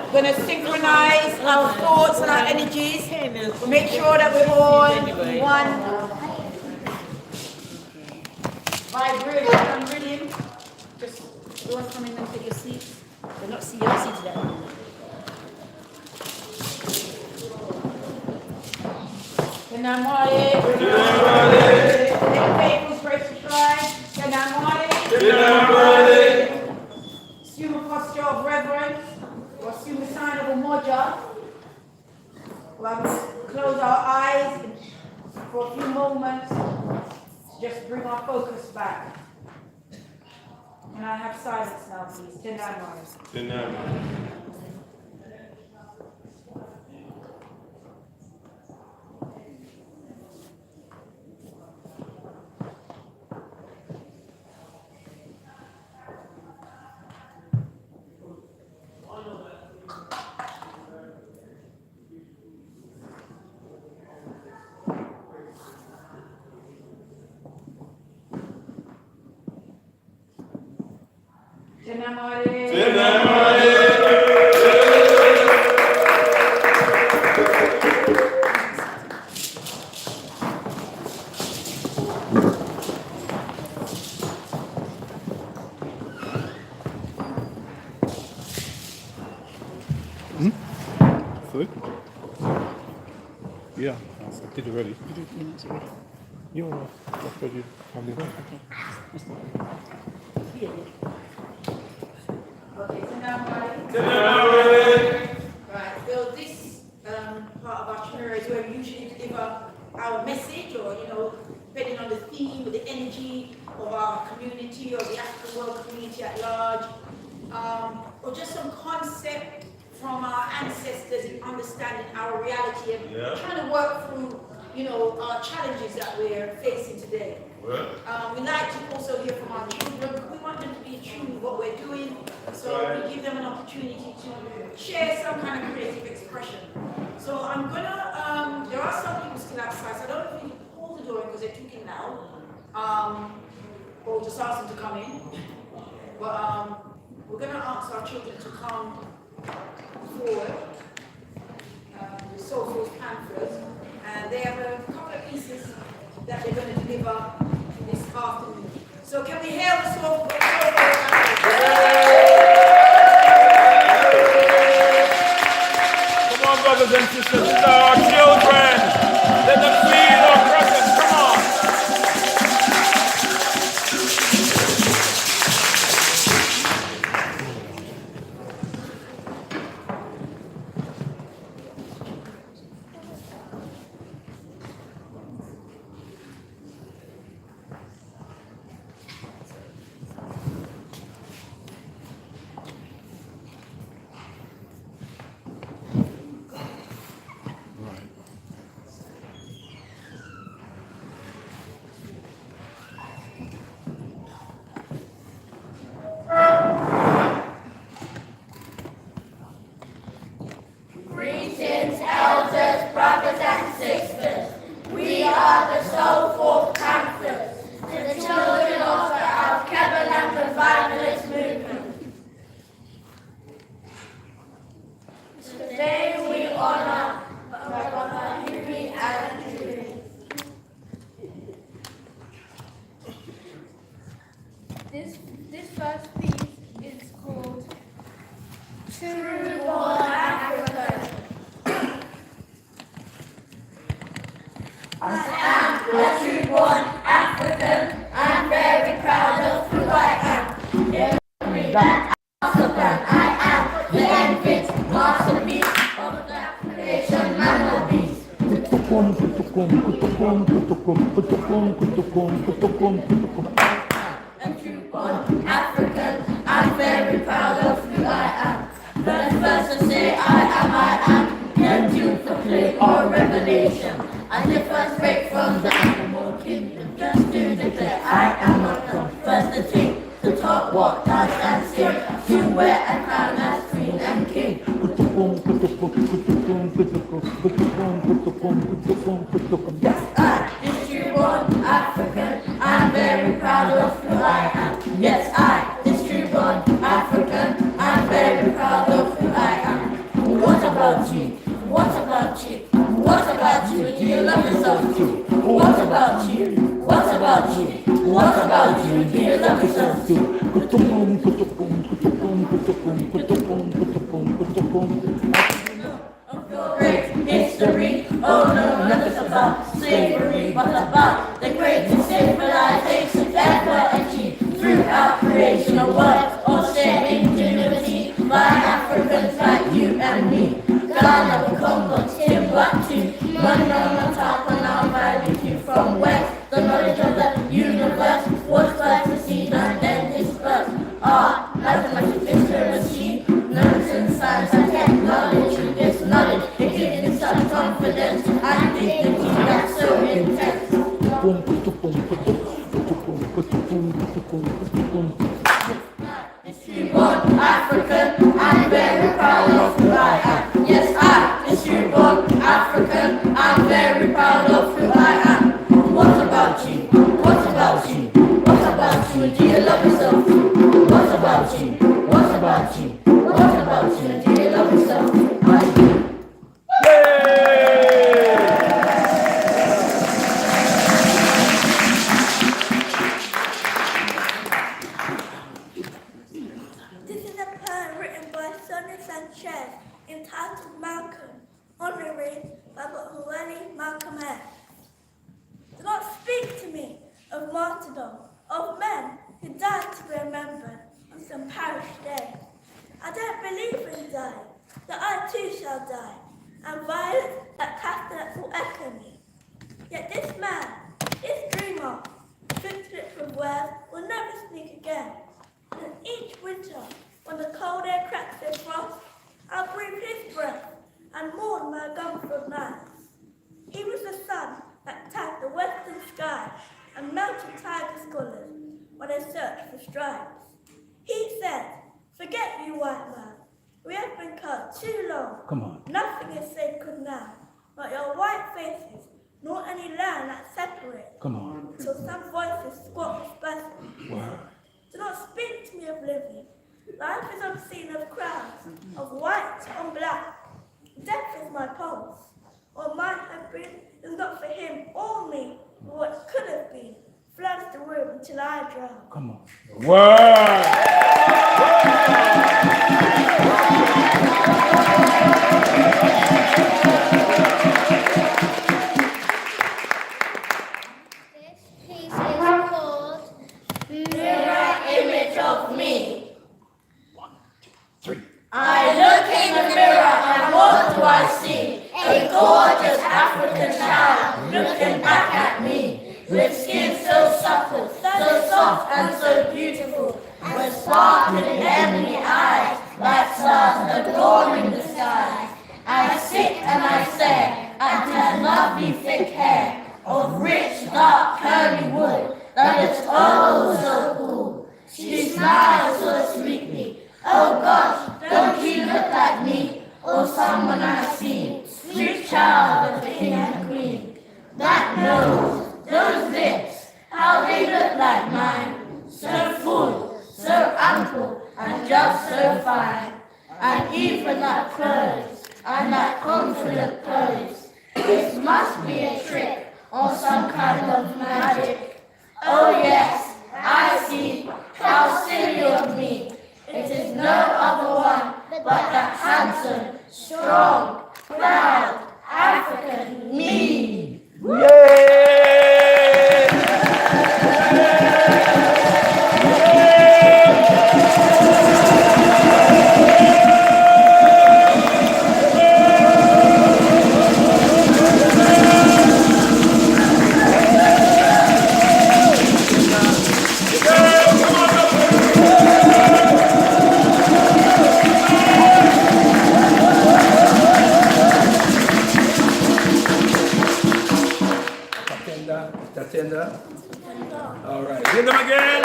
We're going to synchronize our thoughts and our energies. We'll make sure that we're all one vibration rhythm. Just everyone come in and take your seats. They're not see your seats there. Tenamwale. Faithful praise to shrine. Tenamwale. Assume a posture of reverence, or assume a sign of umoja. We'll close our eyes for a few moments, just bring our focus back. And I have silence now, please. Tenamwale. Food? Yeah, I did already. You did, you know, already. You're ready. Okay. Okay, so now right, so this part of our Shumira is where we usually deliver our message, or depending on the theme or the energy of our community or the African world community at large, or just some concept from our ancestors in understanding our reality and trying to work through our challenges that we're facing today. We like to also hear from our children. We want them to be true with what we're doing, so we give them an opportunity to share some kind of creative expression. So I'm gonna, there are some people still outside, so I don't know if we can hold the door because they're talking now, or just ask them to come in. But we're gonna ask our children to come forward, the Soulful's pamphlets, and they have a couple of pieces that they're going to deliver this afternoon. So can we hail the Soulful pamphlets? Come on, brothers and sisters, these are our children. Let them feel our presence. Come on. Greetings, elders, brothers and sisters. We are the Soulful Panthers, the children of the Alkebu-Lan revivalist movement. Today we honor Brother Hewie and Hewie. This first piece is called True Born African. I am a true-born African. I'm very proud of who I am. Every black African, I am the envied masterpiece of the African masterpiece. A true-born African, I'm very proud of who I am. But first to say I am, then to proclaim or revelation. I differentiate from the animal kingdom, just to declare I am not the first to think, to talk, walk, dance and sing, to wear a crown as queen and king. Yes, I, this true-born African, I'm very proud of who I am. Yes, I, this true-born African, I'm very proud of who I am. about you? What about you? What about you? Do you love yourself too? What about you? What about you? What about you? Do you love yourself too? Of your great history, oh no, nothing about slavery, but about the greatest civilization ever achieved throughout creation, a word of shared ingenuity by Africans like you and me. Ghana, Congo, Timbuktu, London, Matapa, now Valley, from west, the knowledge of the universe was first received and then dispersed. Art, mathematics, literacy, notes and science and technology. This knowledge, it gives me such confidence and dignity that's so intense. Born African, I'm very proud of who I am. Yes, I, is born African, I'm very proud of who I am. What about you? What about you? What about you? Do you love yourself too? What about you? What about you? What about you? Do you love yourself too? I do. This is a poem written by Sonia Sanchez entitled Malcolm, honoring Robert Hewie, Malcolm X. Do not speak to me of martyrdom, of men who died to be remembered on some parish day. I don't believe in dying, that I too shall die, and violence that castanets will echo me. Yet this man, this dreamer, fixed with words, will never speak again. And each winter, when the cold air cracks their frost, I'll breathe his breath and mourn my Gumford nights. He was the sun that tagged the western sky and melted tiger scholars when they searched for stripes. He said, forget you, white man. We have been cut too long. Come on. Nothing is sacred now, not your white faces, nor any land that separates. Come on. Till some voices squat whisper. Word. Do not speak to me of living. Life is obscene of crowds, of white on black. Death is my pulse. What might have been is not for him or me, but what could have been floods the room until I drown. Come on. Word. This piece is called Mirror image of me. 1, 2, 3. I look in the mirror and what do I see? A gorgeous African child looking back at me, with skin so supple, so soft and so beautiful, with sparkling ebony eyes like stars adorning the sky. I sit and I stare at her lovely thick hair of rich dark curly wool that is oh so cool. She smiles so sweetly. Oh gosh, don't you look like me or someone I've seen? Sweet child of the king and queen. That nose, those lips, how they look like mine. So full, so ample, and just so fine. And even that clothes, and that confident pose. This must be a trick or some kind of magic. Oh yes, I see, how silly of me. It is no other one but the handsome, strong, proud African me. Tatenda. All right. Give them again.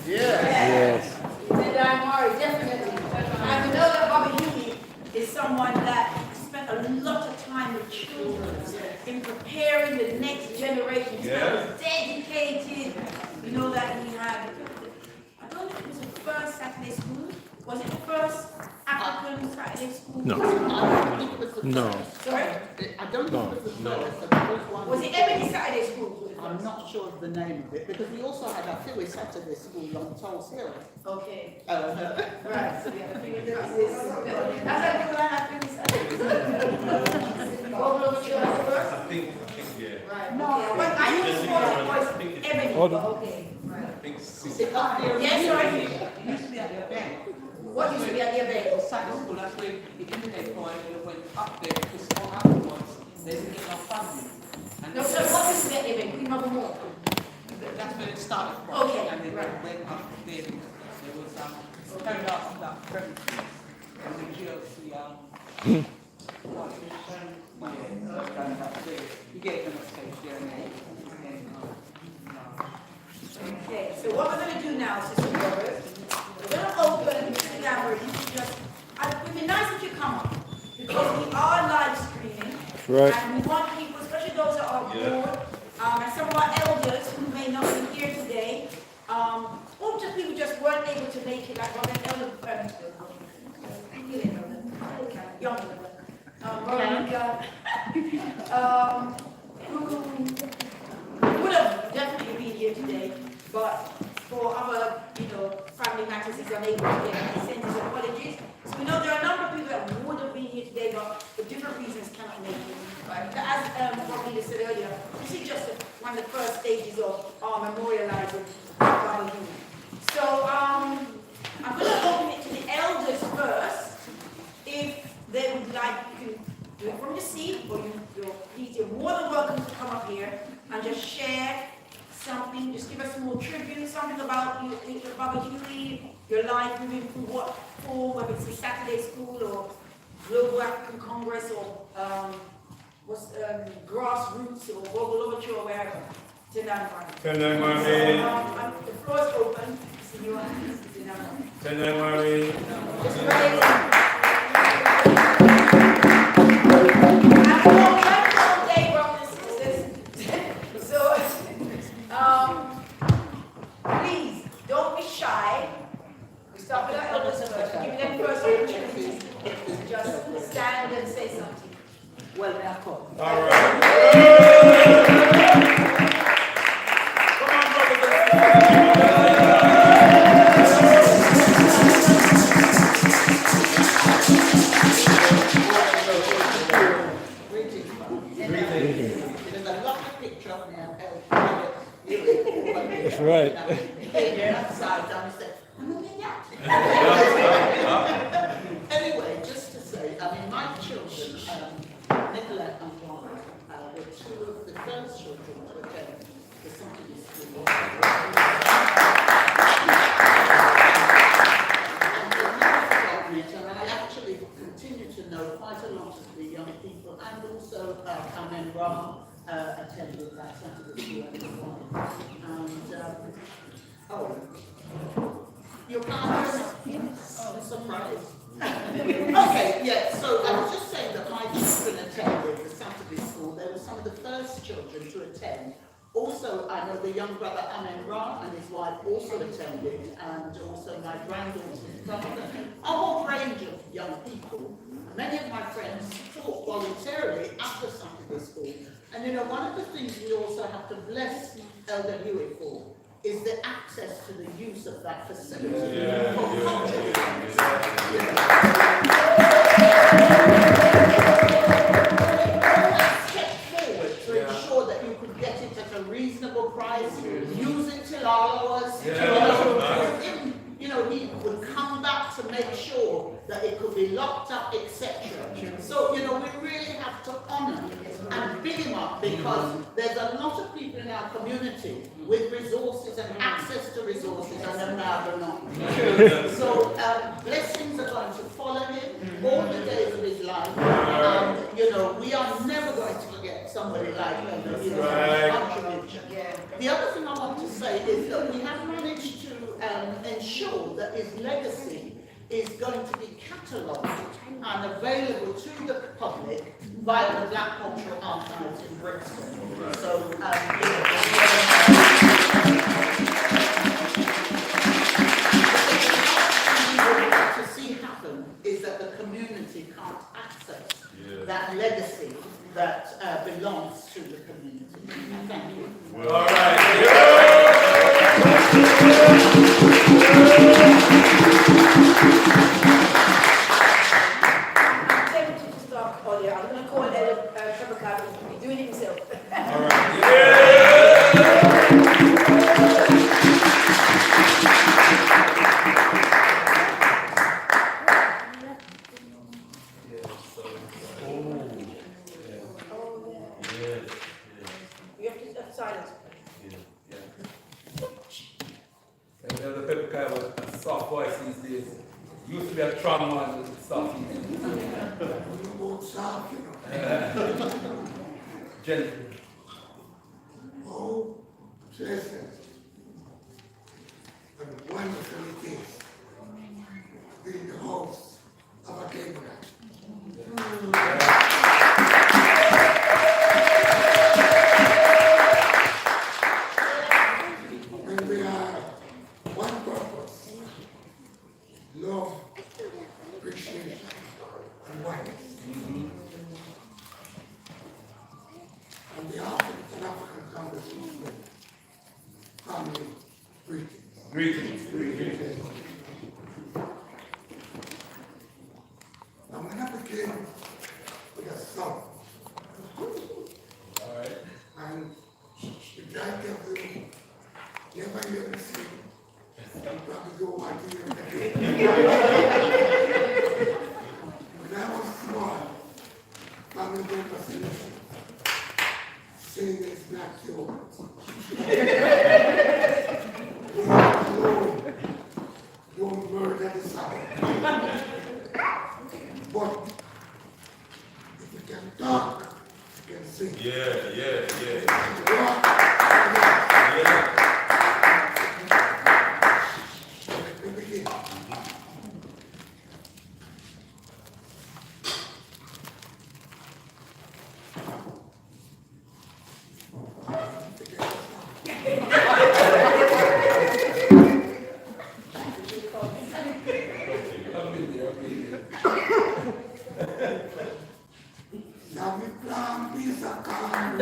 Yes. Definitely. I know that Bobby Hewie is someone that spent a lot of time with children in preparing the next generation. He was dedicated. You know that he had Was it the first African Saturday school? No. I don't think it was the No. first. Sorry? I don't think it was the No. first. There was one. Was it Ebony Saturday School? I'm not sure of the name of it, because we also had our Hewie Saturday school on Tulse Hill. Okay. Right. So we have to figure this. That's Alkebu-Lan African Saturday. All over church first? I think, yeah. Right. No, but I used to call it was Ebony, Hold but on. okay. Right. I think Is it up there? Yes, right. It used to be at the event. What used to be at the event? Saturday school, that's where the indicate point went up there because all afterwards they didn't get no funding. And No, so what used to be at the event? Queen Mother Moore? that's where it started from. Okay, And then right. went up there because there was carried out on that premises. And the GLC, you gave them a stage there and Okay, so what we're gonna do now, Sister Robert, we're gonna open the gallery to just, it would be nice if you come up, because we are live streaming. Right. And we want people, especially those that are bored, and some of our elders who may not be here today, or just people just weren't able to make it, like one of the elder, young, Veronica, who would have definitely been here today, but for other, family matters, is unable to get, he sends his apologies. So we know there are a number of people that would have been here today, but for different reasons cannot make it. But as Rob Leader said earlier, this is just one of the first stages of our memorializing Baba Hewie. So I'm going to open it to the elders first. If they would like, you can do it from your seat, or you're more than welcome to come up here and just share something, just give us some more tribute, something about you, Baba Hewie, your life moving through what form, whether it's a Saturday school or Global African Congress or grassroots or Global Overture or wherever. The floor is open. Please, don't be shy. We start with our elders first. Give them first opportunity to just stand and say something. Well, now, come. All right. Come on, There's a lovely picture of me and That's right. Upside down, he said, anyway, just to say, my children, Nicolette and Juan, were two of the first children to attend the Saturday school. And I actually continue to know quite a lot of the young people, and also Amen Ra attended that Saturday school as well. And your parents, surprise. Okay, yeah, so I was just saying that my children attended the Saturday school. They were some of the first children to attend. Also, I know the young brother Amen Ra and his wife also attended, and also my granddaughter's brother. A whole range of young people. Many of my friends taught voluntarily at the Saturday school. And one of the things we also have to bless Elder Hewie for is the access to the use of that facility for culture. Step forward to ensure that you could get it at a reasonable price, use it till hours. He would come back to make sure that it could be locked up, etc. So, we really have to honor and big him up, because there's a lot of people in our community with resources and access to resources, and now they're not. So, blessings are going to follow him all the days of his life. We are never going to forget somebody like him. The other thing I want to say is that we have managed to ensure that his legacy is going to be catalogued and available to the public via the Black Cultural Archives in Brixton. So, to that belongs to the community. Thank you. All right. I'm tempted to start earlier. I'm going to call Trevor Carter. He's doing it himself. All right. Yeah. You have to have silence. And the pepper guy was a soft voice these days. Used to be a strong one with soft. Gentle. Oh, Jesus. And wonderful it is in the house of Alkebu-Lan. When we are one purpose, love, appreciation, and oneness. On behalf of the Pan-African Congress movement, family, greetings. Greetings. Now, when I became with a son, All right. and the guy kept doing, never hear me sing, you probably go one year When I was small, family members said, sing is not yours. Alone, don't murder the sound. But if you can talk, you can sing. Walk, let me begin. Now we plan peace and calm.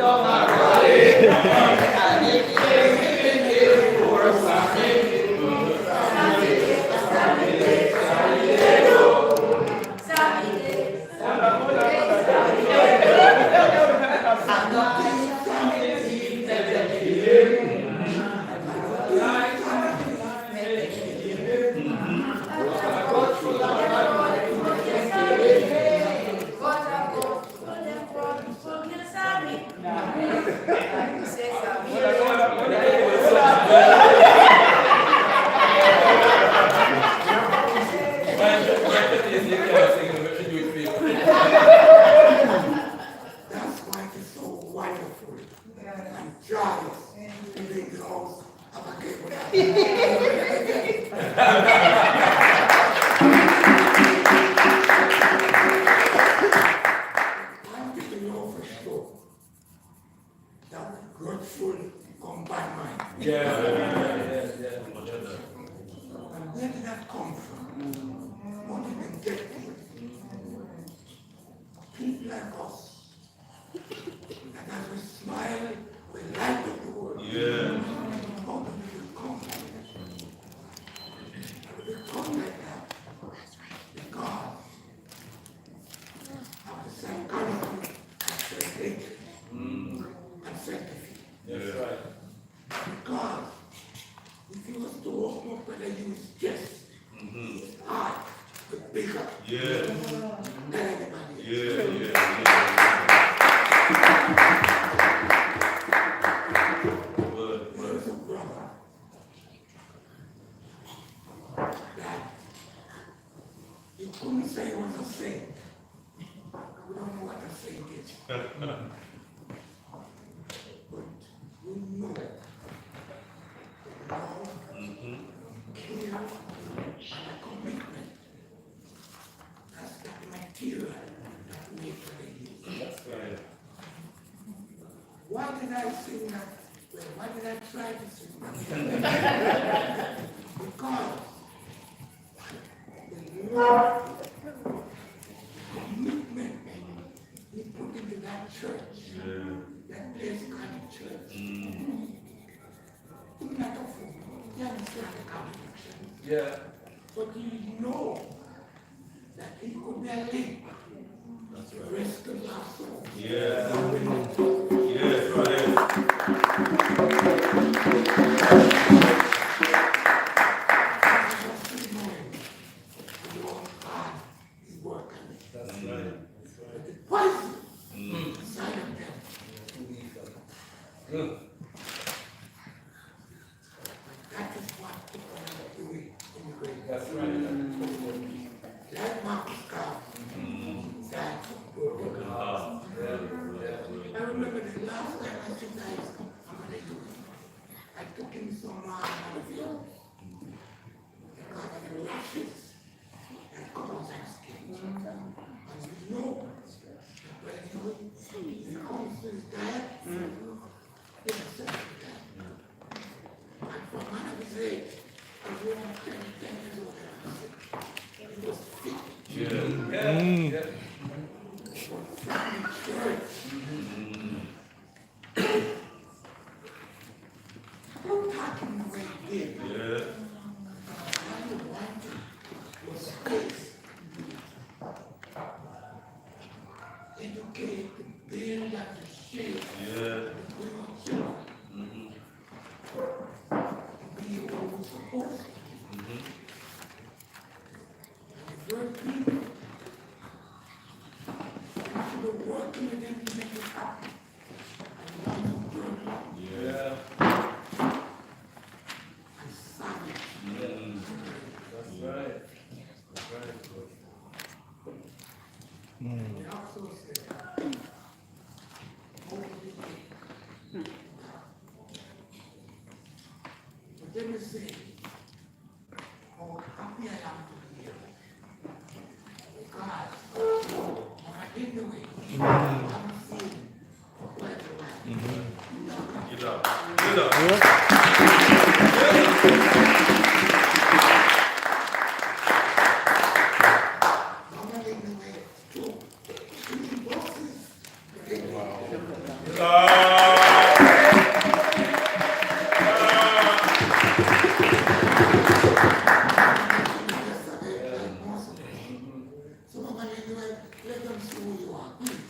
That's why it's so wonderful and joyous to be in the house of Alkebu-Lan. I'm getting know for sure that with grateful combined mind. Yeah. And where did that come from? What did we get to? People like us, that as we smile, we light up the world. How do we become like that? How do we become like that? Because of the same conflict and same hatred and sympathy. That's right. Because if you was to open up and use chest, his heart was bigger than anybody else. There's a brother that you couldn't say was a saint. We don't know what a saint is. But we know love, care, and commitment. That's the material that nature use. That's right. Why did I sing that? Well, why did I try to sing that? Because the love, the commitment he put into that church you understand the contradiction? Yeah. But do you know that he could be a link to the rest of our soul? Yeah. So Yes, right. that's right. But the poison inside of them will be good. That is what the Hewie immigrated. That's right. Like Marcus Garvey, died for broken heart. I remember the last time I said I'm going to do it. I took him somewhere on the field. Because of the rashes and colors and skin. And you know, when he comes to his dad, he accepts that. And for a man of his age, I was only 10 years old. He was fit. Yeah. Don't talk him the way he did. Yeah. What he wanted was space. Educate, build, and to shape. Yeah. We want children. Be what we're supposed to be. And the first people, we should be working with them to make it happen. And we want to grow. Yeah. And savage. That's right. That's right. He also said, motivate. But then you say, how happy I am to be here. Because when I did the way, I'm feeling quite right. Get up. Get up. I'm not in the way to bosses. So I'm going to let them see who you are, please.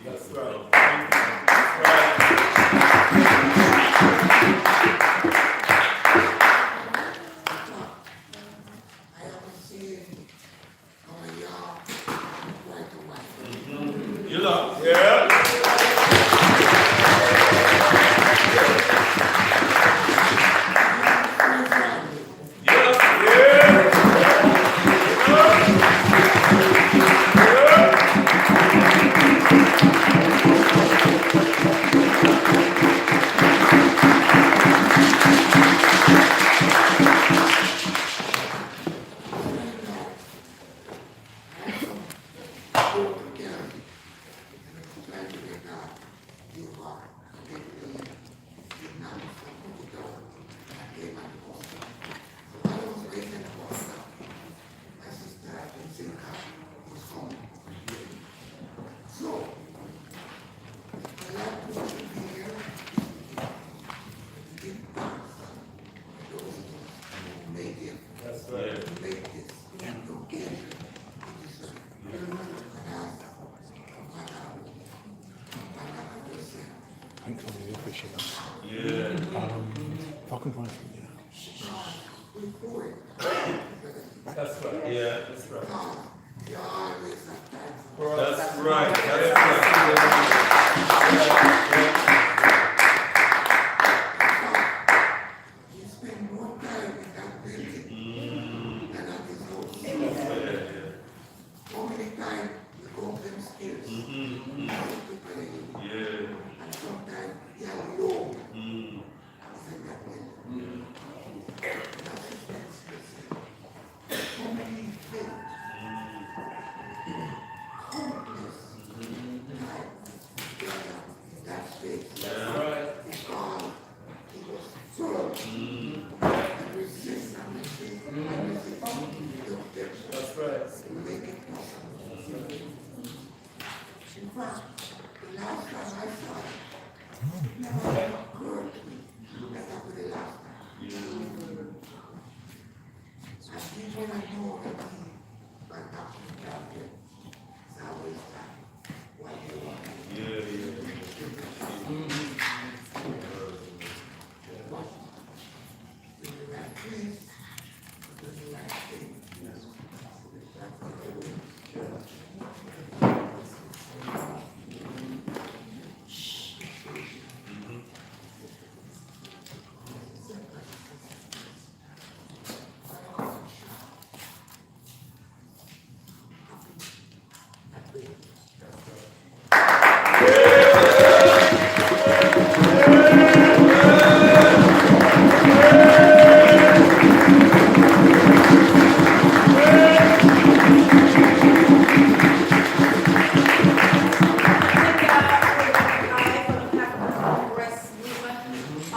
That's right. That's right. I haven't seen our yard quite a while. You know. Yeah. Yeah. appreciate that. Yeah. If I can find something, That's right. Yeah, that's right. You're always a thanks. That's right. That's right. You spend more time in that building than at his house. How many times you go up them stairs? And sometimes you're alone. In that building. That's his next person. How many faith? Countless times together in that space. That's right. Because he was firm and resist and resist and resist. That's right. To make it possible. In fact, the last time I saw it, it never occurred to me that that was the last time. And even when I know that he went up to the captain, it's always that what he wanted. In the right place, in the right thing. That's what they do.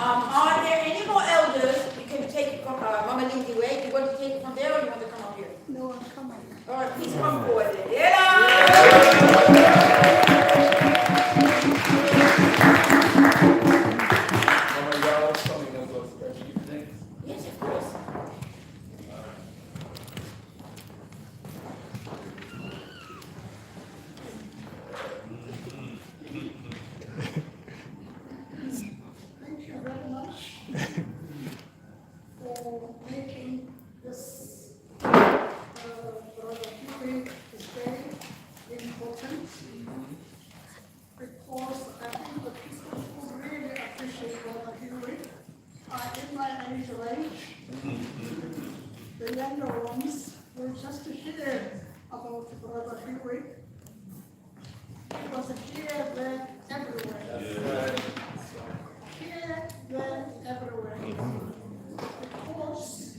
Are there any more elders? You can take it from Mama Lindsay Way. You want to take it from there or you want to come up here? No, I'm coming. All right, please come forward then. Yeah. Yes, of course. Thank you very much for making this Brother Hewie is very important because I think the people who really appreciate Brother Hewie are in my age range. The younger ones will just hear about Brother Hewie. It was here, there, everywhere. Here, there, everywhere. Because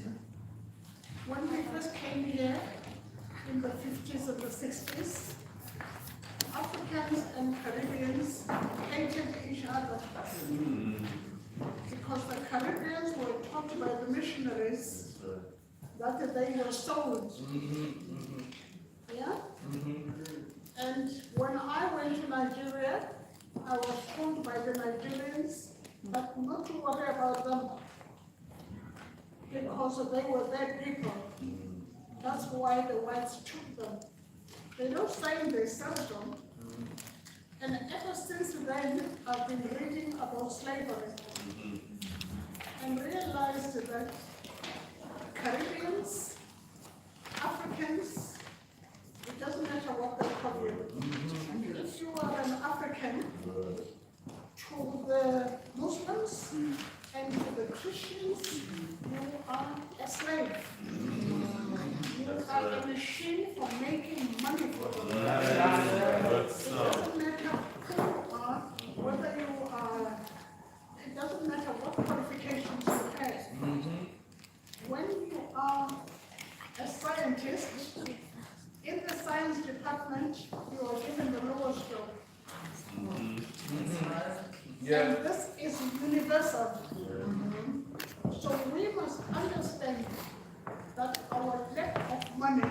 when we first came here in the 50s and the 60s, Africans and Caribbeans hated each other. Because the Caribbeans were taught by the missionaries that they were sold. Yeah? And when I went to Nigeria, I was told by the Nigerians that not to worry about them because they were their people. That's why the whites took them. They don't say they sold them. And ever since then, I've been reading about slavery and realized that Caribbeans, Africans, it doesn't matter what they call you. If you are an African, to the Muslims and to the Christians, you are a slave. You are a machine for making money for them. It doesn't matter who you are, whether you are, it doesn't matter what qualifications you have. When you are a scientist, in the science department, you are given the lowest job. And this is universal. So we must understand that our lack of money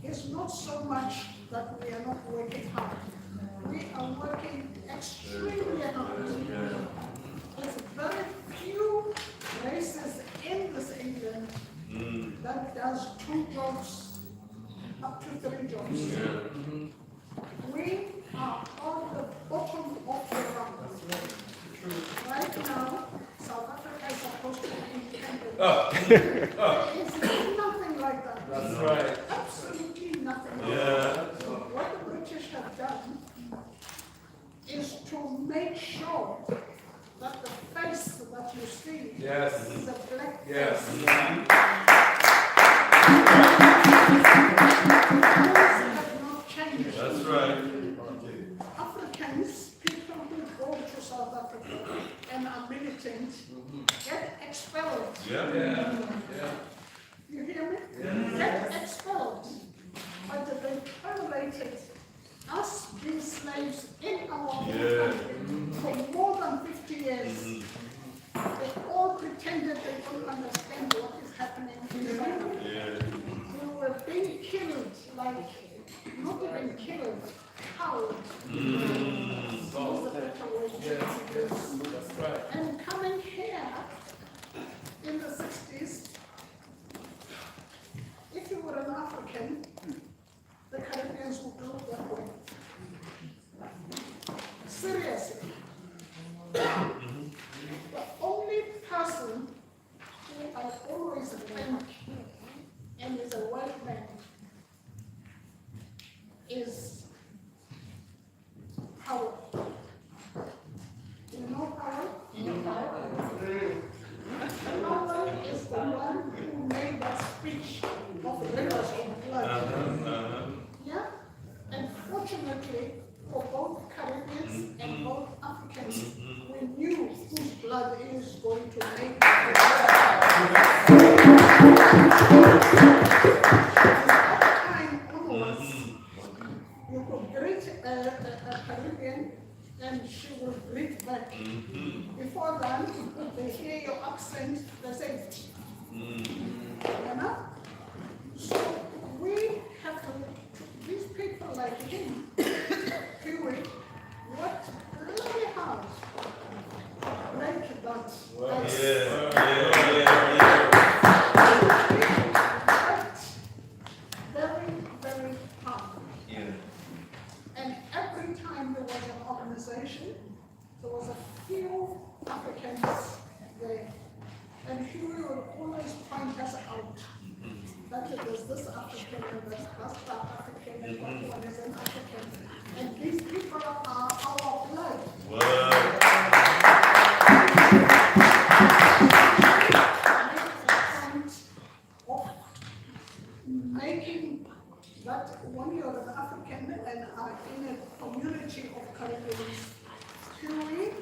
is not so much that we are not working hard. We are working extremely hard. There's very few races in this England that does 2 jobs, up to 3 jobs. We are on the bottom of the rung. nothing like that. That's right. Absolutely nothing like Yeah. that. What the British have done is to make sure that the face that you see Yes. is a black Yes. face. Things have not changed. That's right. Africans, people who go to South Africa and are militant, get expelled. Yeah. Yeah. Yeah. You hear me? Get expelled. But they tolerated us being slaves in our own country for more than 50 years. They all pretended they don't understand what is happening in the country. We were being killed, like, not even killed, cowed. That's the better way to say this. That's right. And coming here in the 60s, if you were an African, the Caribbeans would look that way. Seriously. The only person who I always think and is a white man is Howard. You know Howard? Howard is the one who made that speech of rivers of blood. Yeah? And fortunately, for both Caribbeans and both Africans, we knew whose blood is going to make it. You could greet a Caribbean and she will greet back. Before then, they hear your accent, they say, you know? So we have to, these people like him, Hewie, what really hard break that. Very, very hard. And every time there was an organization, there was a few Africans there. And Hewie would always point us out. That there's this African and there's that African and that one is an African. And these people are our blood. Making that when you're an African and are in a community of Caribbeans, Hewie,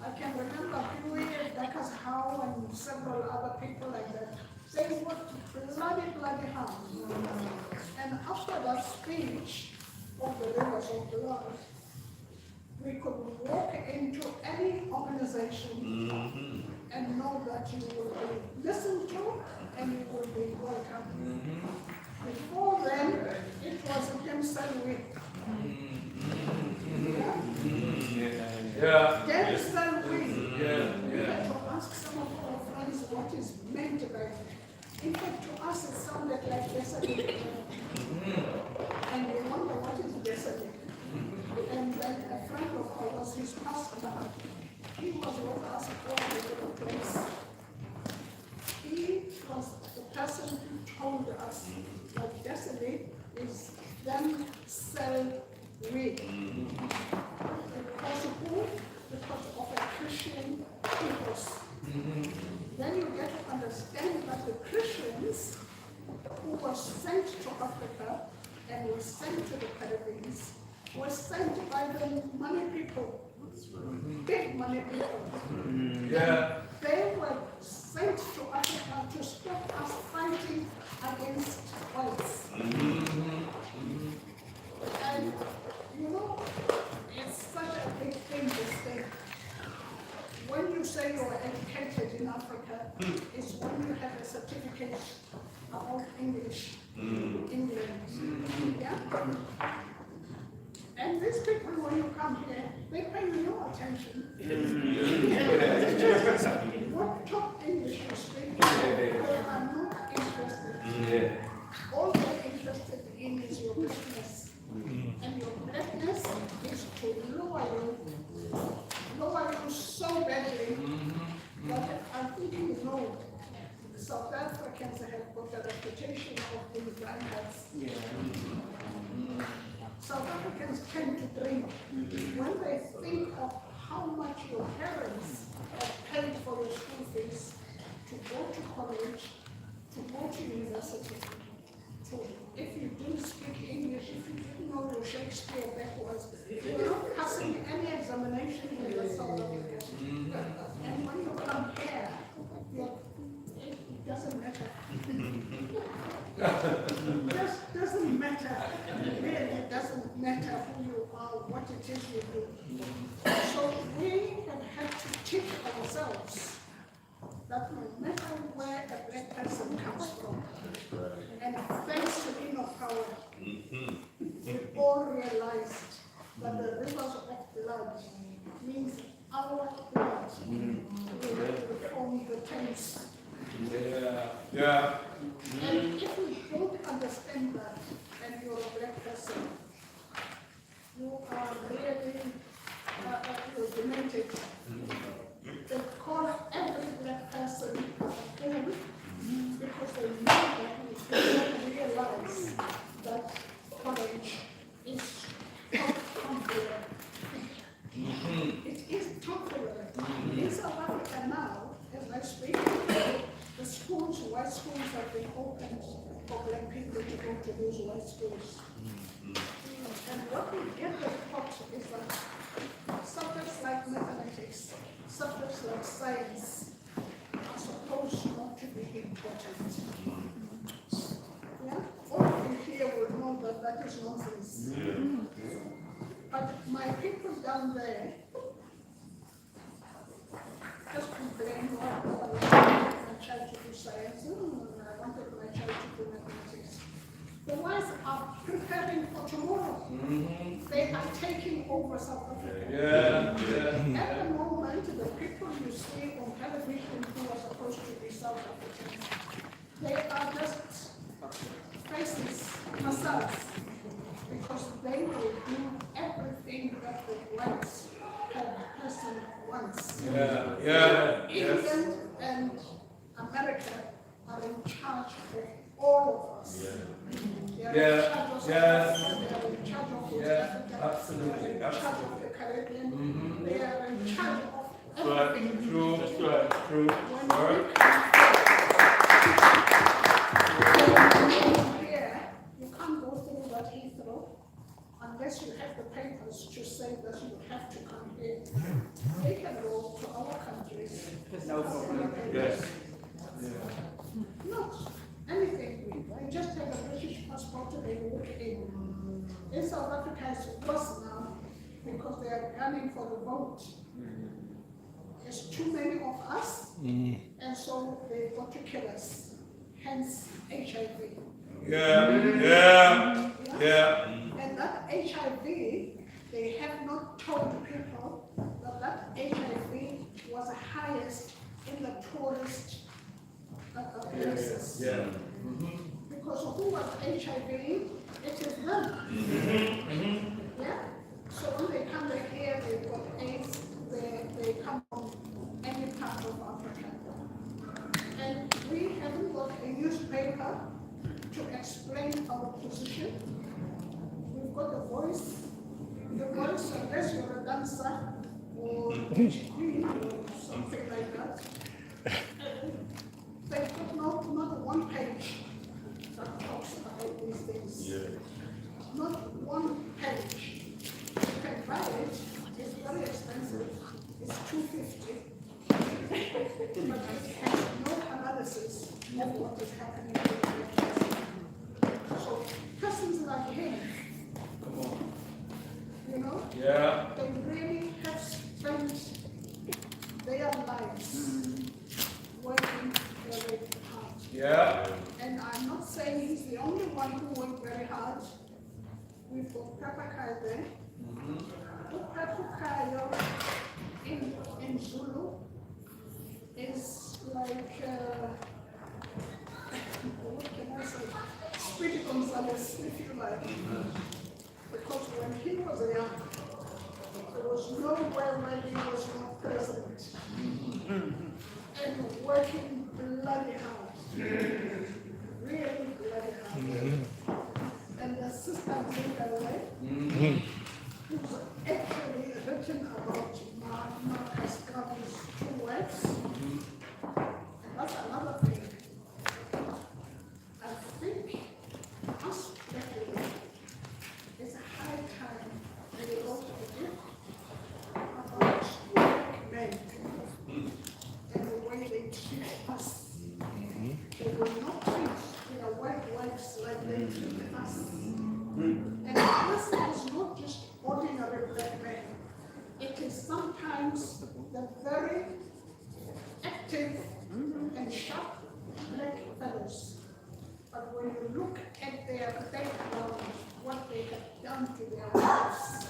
I can remember Hewie, Dacus Howe, and several other people like that. They worked bloody hard. And after that speech of the rivers of blood, we could walk into any organization and know that you will be listened to and you will be welcome. Before then, it was him saying, Then said we had to ask some of our friends what is meant by it. In fact, to us it sounded like yesterday. And we wonder what is yesterday. And then a friend of ours, his pastor, he was with us all over the place. He was the person who told us that yesterday is then sell we. Because of who? Because of a Christian ethos. Then you get to understand that the Christians who were sent to Africa and were sent to the Caribbean were sent by the money people, big money people. They were sent to Africa to stop us fighting against whites. And you know, it's such a big thing to say. When you say you are educated in Africa, it's when you have a certificate about English, England. Yeah? And these people, when you come here, they pay you no attention. What top English you speak, they are not interested. All they're interested in is your business. And your blackness is to lower you so badly that I think you know South have got a reputation of being drunkards. Yeah. South Africans tend to drink when they think of how much your parents have paid for your school fees to go to college, to go to university. So if you didn't speak English, if you didn't know your Shakespeare backwards, you're not passing any examination in the South Africa. And when you come here, it doesn't matter. It doesn't matter. Really, it doesn't matter who you are, what it is you do. So we have had to teach ourselves that no matter where a black person comes from, and thanks to Enoch Power, we all realized that the rivers of blood means our blood will form the Thames. Yeah. And if you don't understand that, and you're a black person, you are really you're demented. They call every black person a fool because they know that they don't realize that college is not temporary. It is temporary. In South Africa now, as I speak, the schools, white schools have been opened for black people to go to those white schools. And what we get the report is that subjects like mathematics, subjects like science are supposed not to be important. Yeah? All of you here will know that that is nonsense. But my people down there just complain, I wanted my child to do science, I wanted my child to do mathematics. The ones are preparing for tomorrow. They are taking over South Africa. At the moment, the people you see on television who are supposed to be South Africans, they are just faces, facades, because they will do everything that the white person wants. England and America are in charge of all of us. They are in charge of South Africa, they are in charge of West Africa, Absolutely. they are in charge of the Caribbean, they are in charge of Right. everything. True. That's right. True. When All right. you come here, you can't go through that Heathrow unless you have the papers to say that you have to come here. They can go to our countries. No problem. Yes. Not anything. They just have a British passport and they walk in. In South Africa, it's worse now because they are gunning for the vote. There's too many of us, and so they've got to kill us. Hence HIV. Yeah. And that HIV, they have not told people that that HIV was highest in the tourist places. Because who was HIV? It is them. Yeah? So when they come here, they've got AIDS, they come from any part of Africa. And we haven't got a newspaper to explain our position. We've got a voice. The voice, unless you're a dancer or PhD or something like that, they've got not one page that talks about these things. Not one page. You can buy it. It's very expensive. It's $250. But it has no analysis of what is happening in the country. So persons like him, you know, they really have spent their lives working very hard. And I'm not saying he's the only one who worked very hard. We've got Papakai there. Papakai in Zulu is like, what can I say? Speedy Gonzales, if you like. Because when he was young, there was nowhere where he was not present. And working bloody hard. the very active and sharp black fellows. But when you look at their background, what they have done to their lives,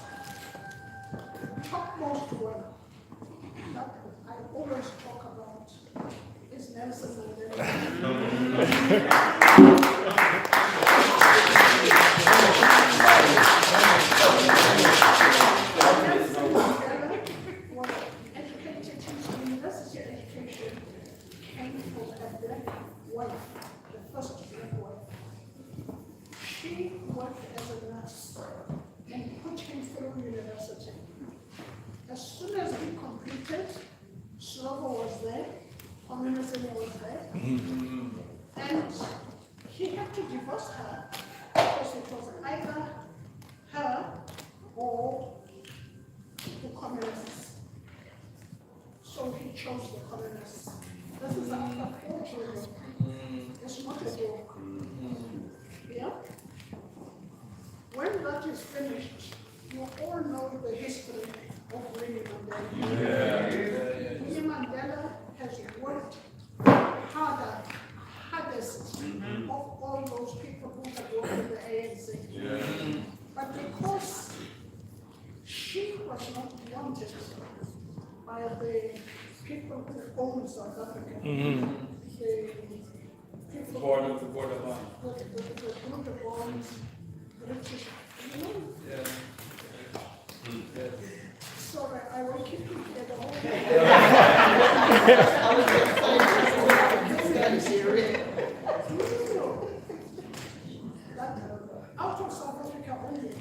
the topmost one that I always talk about is Nelson Mandela. Nelson Mandela was educated, his university education came from a black wife, the first black wife. She worked as a nurse and put him through university. As soon as he completed, Slovo was there, communism was there, and he had to divorce her because it was either her or the communists. So he chose the communists. This is after 4 children. It's not a joke. Yeah? When that is finished, you all know the history of Winnie Mandela. Winnie Mandela has worked hardest of all those people who have worked in the ANC. But because she was not wanted by the people who own South Africa, the people Borderline. the born British, you know? Sorry, I will keep you here the whole day. I was going to say, That out of South Africa only,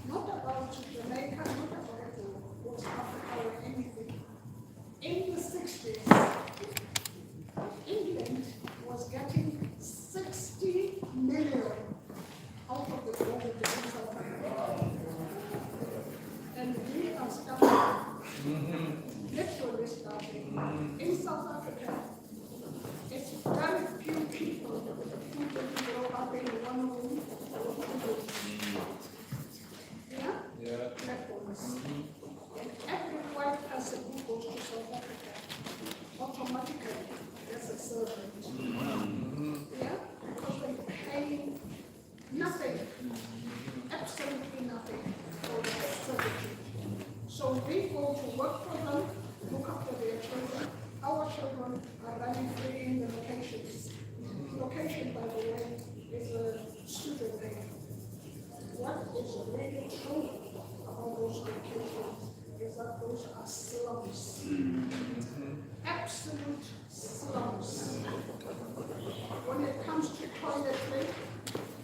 not about Jamaica, not about West Africa or anything. In the 60s, England was getting 60 million out of the gold in South Africa. And we are starting, literally starting, in South Africa. It's very few people who can grow up in one room or 2 rooms. Yeah? Platforms. And every white person who goes to South Africa automatically gets a servant. Yeah? Because they pay nothing, absolutely nothing for their servitude. So we go to work for them, look after their children. Our children are running free in the locations. Location, by the way, is a student name. What is really true about those locations is that those are slums. Absolute slums. When it comes to toiletry,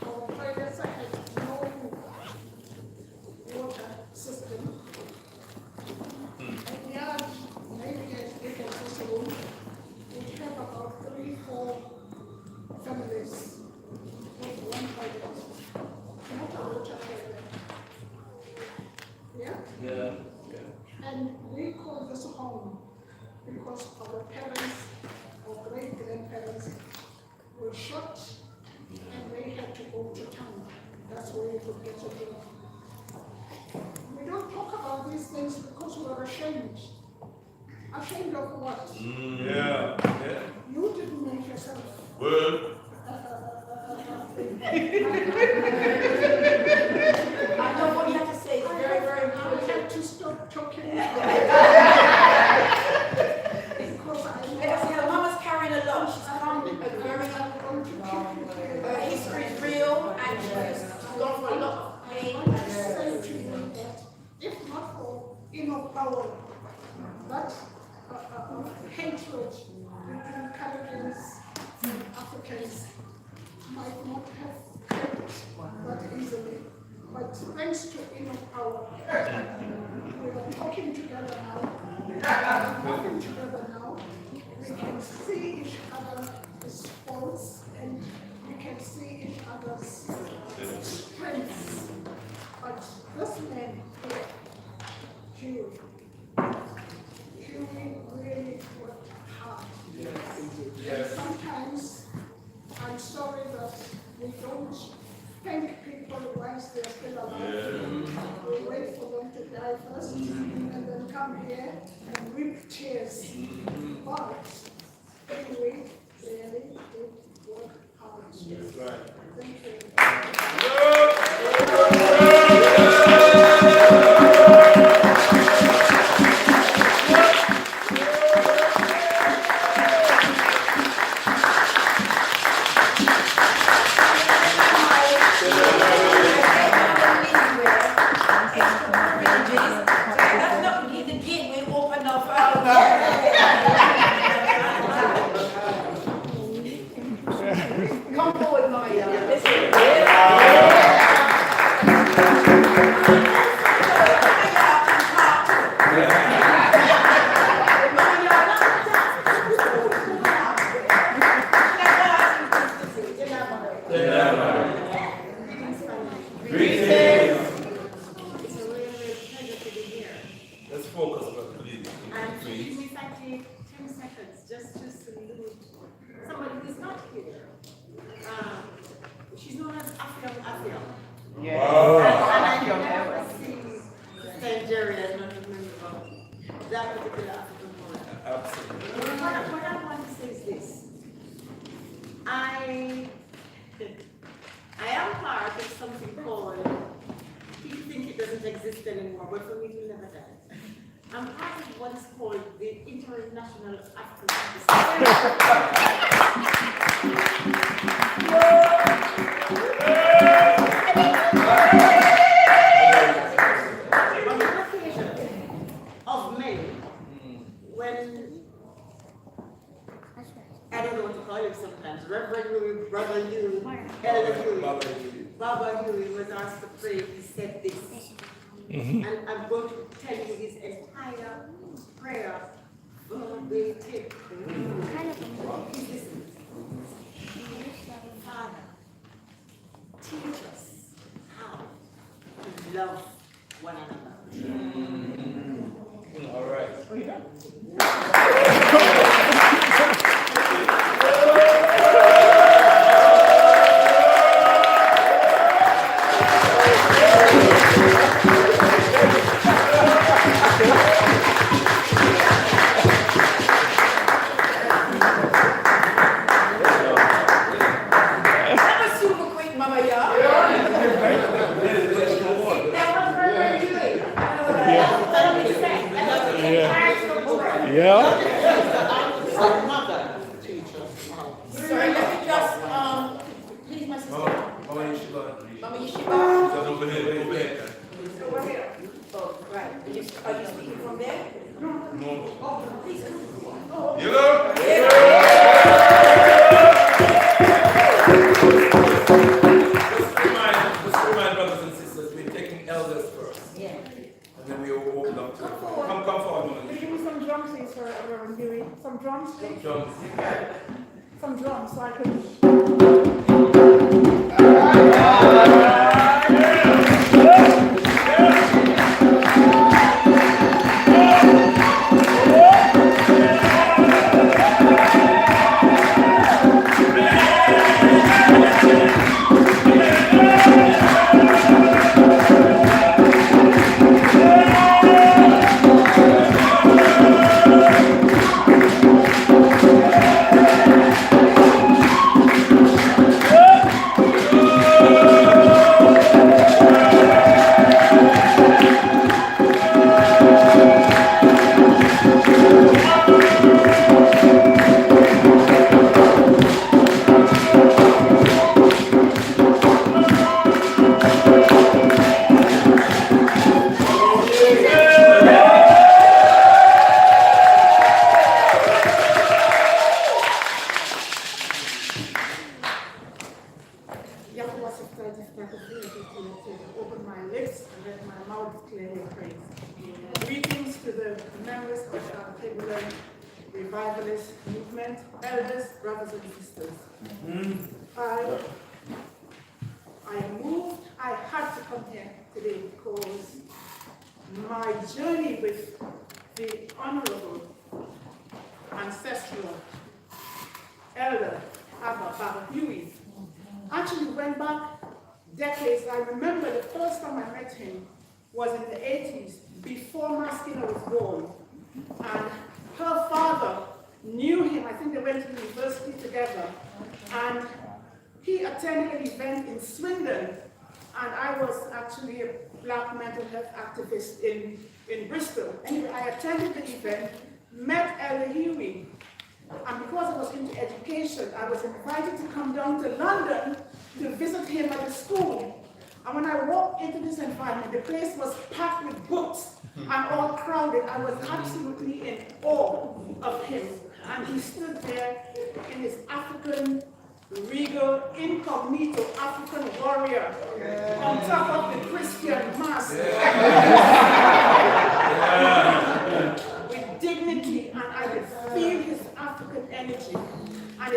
our toilets have no water system. And yet, maybe as big as this room, we have about 3-4 families with one toilet. Not a water toilet. Yeah? And we call this home because our parents or great-grandparents were shot and they had to go to town. That's where you could get a job. We don't talk about these things because we're ashamed. Ashamed of what? You didn't make yourself. I know what you have to say. It's very, very I important. had to stop talking. Because Because your mama's carrying a lot. She's come a very, her history is real, and she's gone through a lot of pain. I say to you that if not for inner power, that hatred between Caribbeans and Africans might not have happened that easily. But thanks to inner power, we are talking together now. We are talking together now. We can see each other's faults and we can see each other's strengths. But this man here, Hewie really worked hard. And sometimes I'm sorry that we don't thank people whilst they're still alive. We wait for them to die first and then come here and weep tears. But anyway, really did work hard. That's right. Thank you. That's not the gateway open up. Come forward, Maya. It's a real pleasure to be here. Let's focus, but please. And please, if I take 10 seconds just to salute somebody who's not here. She's known as Afia. Yeah. Wow. And I never see St. Jerry as not a member of that particular African woman. Absolutely. What I want to say is this. I am part of something called, people think it doesn't exist anymore, but for me it will never die. I'm part of what is called the International African On the occasion of May, when I don't know what to call him sometimes, Reverend Hewie, Brother Hewie, Elder Hewie, Baba Hewie was asked to pray, he said this. And I'm going to tell you his entire prayer verbatim. Please listen. Father, teach us how to love one another. All right. That was super quick, Mama, yeah. Our mother teaches how. Sorry, let me just, please, my sister. Mama Yeshiva. Mama Yeshiva. She's over here. Over here. Oh, right. Are you speaking from there? No. Oh, please. Hello? Let's remind brothers and sisters, we're taking elders first. Yeah. And then we will open up to come forward, Mama Give Yeshiva. me some drums, please, for Reverend Hewie. Some drums, please. Drums. Some drums, so I could. Yahuwah said, "If I could be to open my lips and let my mouth clearly praise." Greetings to the members of the Alkebu-Lan revivalist movement, elders, brothers and sisters. I moved, I had to come here today because my journey with the Honorable Ancestral Elder Baba Hewie actually went back decades. I remember the first time I met him was in the 80s, before Maskina was born. And her father knew him. I think they went to university together. And he attended an event in Swindon. And I was actually a black mental health activist in Bristol. Anyway, I attended the event, met Hewie. And because I was into education, I was invited to come down to London to visit him at the school. And when I walked into this environment, the place was packed with books and all crowded. I was absolutely in awe of him. And he stood there in his African, regal, incognito African warrior on top of the Christian mask. With dignity, and I could feel his African energy. And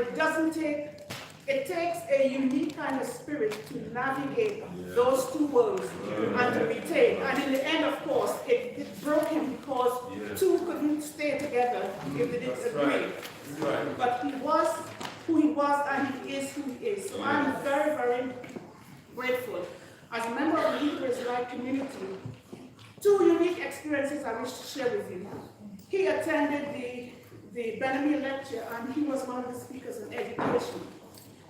it takes a unique kind of spirit to navigate those two worlds and to retain. And in the end, of course, it broke him because two couldn't stay together if they didn't agree. But he was who he was, and he is who he is. So I'm very, very grateful. As a member of the Hebrew Israelite community, two unique experiences I wish to share with you. He attended the Benami lecture, and he was one of the speakers in education.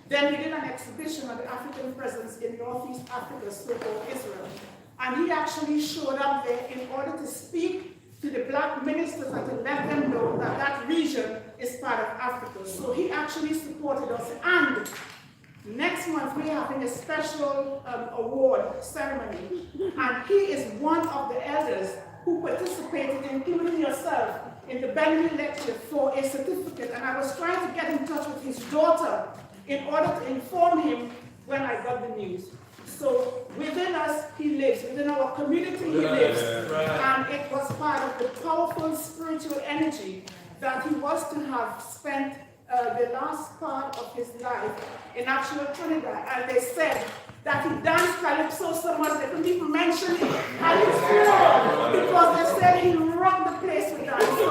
Then he did an exhibition on the African presence in Northeast Africa, so-called Israel. And he actually showed up there in order to speak to the black ministers and to let them know that that region is part of Africa. So he actually supported us. And next month, we're having a special award ceremony. And he is one of the elders who participated, including yourself, in the Benami lecture for a certificate. And I was trying to get in touch with his daughter in order to inform him when I got the news. So within us, he lives. Within our community, he lives. And it was part of the powerful spiritual energy that he was to have spent the last part of his life in actual Trinidad. And they said that he danced calypso so much they couldn't even mention it at his funeral because they said he rocked the place with that. So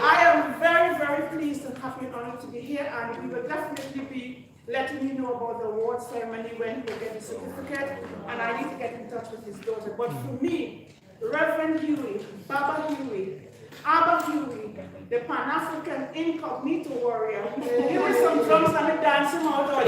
I am very, very pleased and happy and honored to be here, and we will definitely be letting you know about the award ceremony when he will get the certificate, and I need to get in touch with his daughter. But for me, Reverend Hewie, Baba Hewie, Abba Hewie, the Pan-African incognito warrior, give me some drums and a dance him out on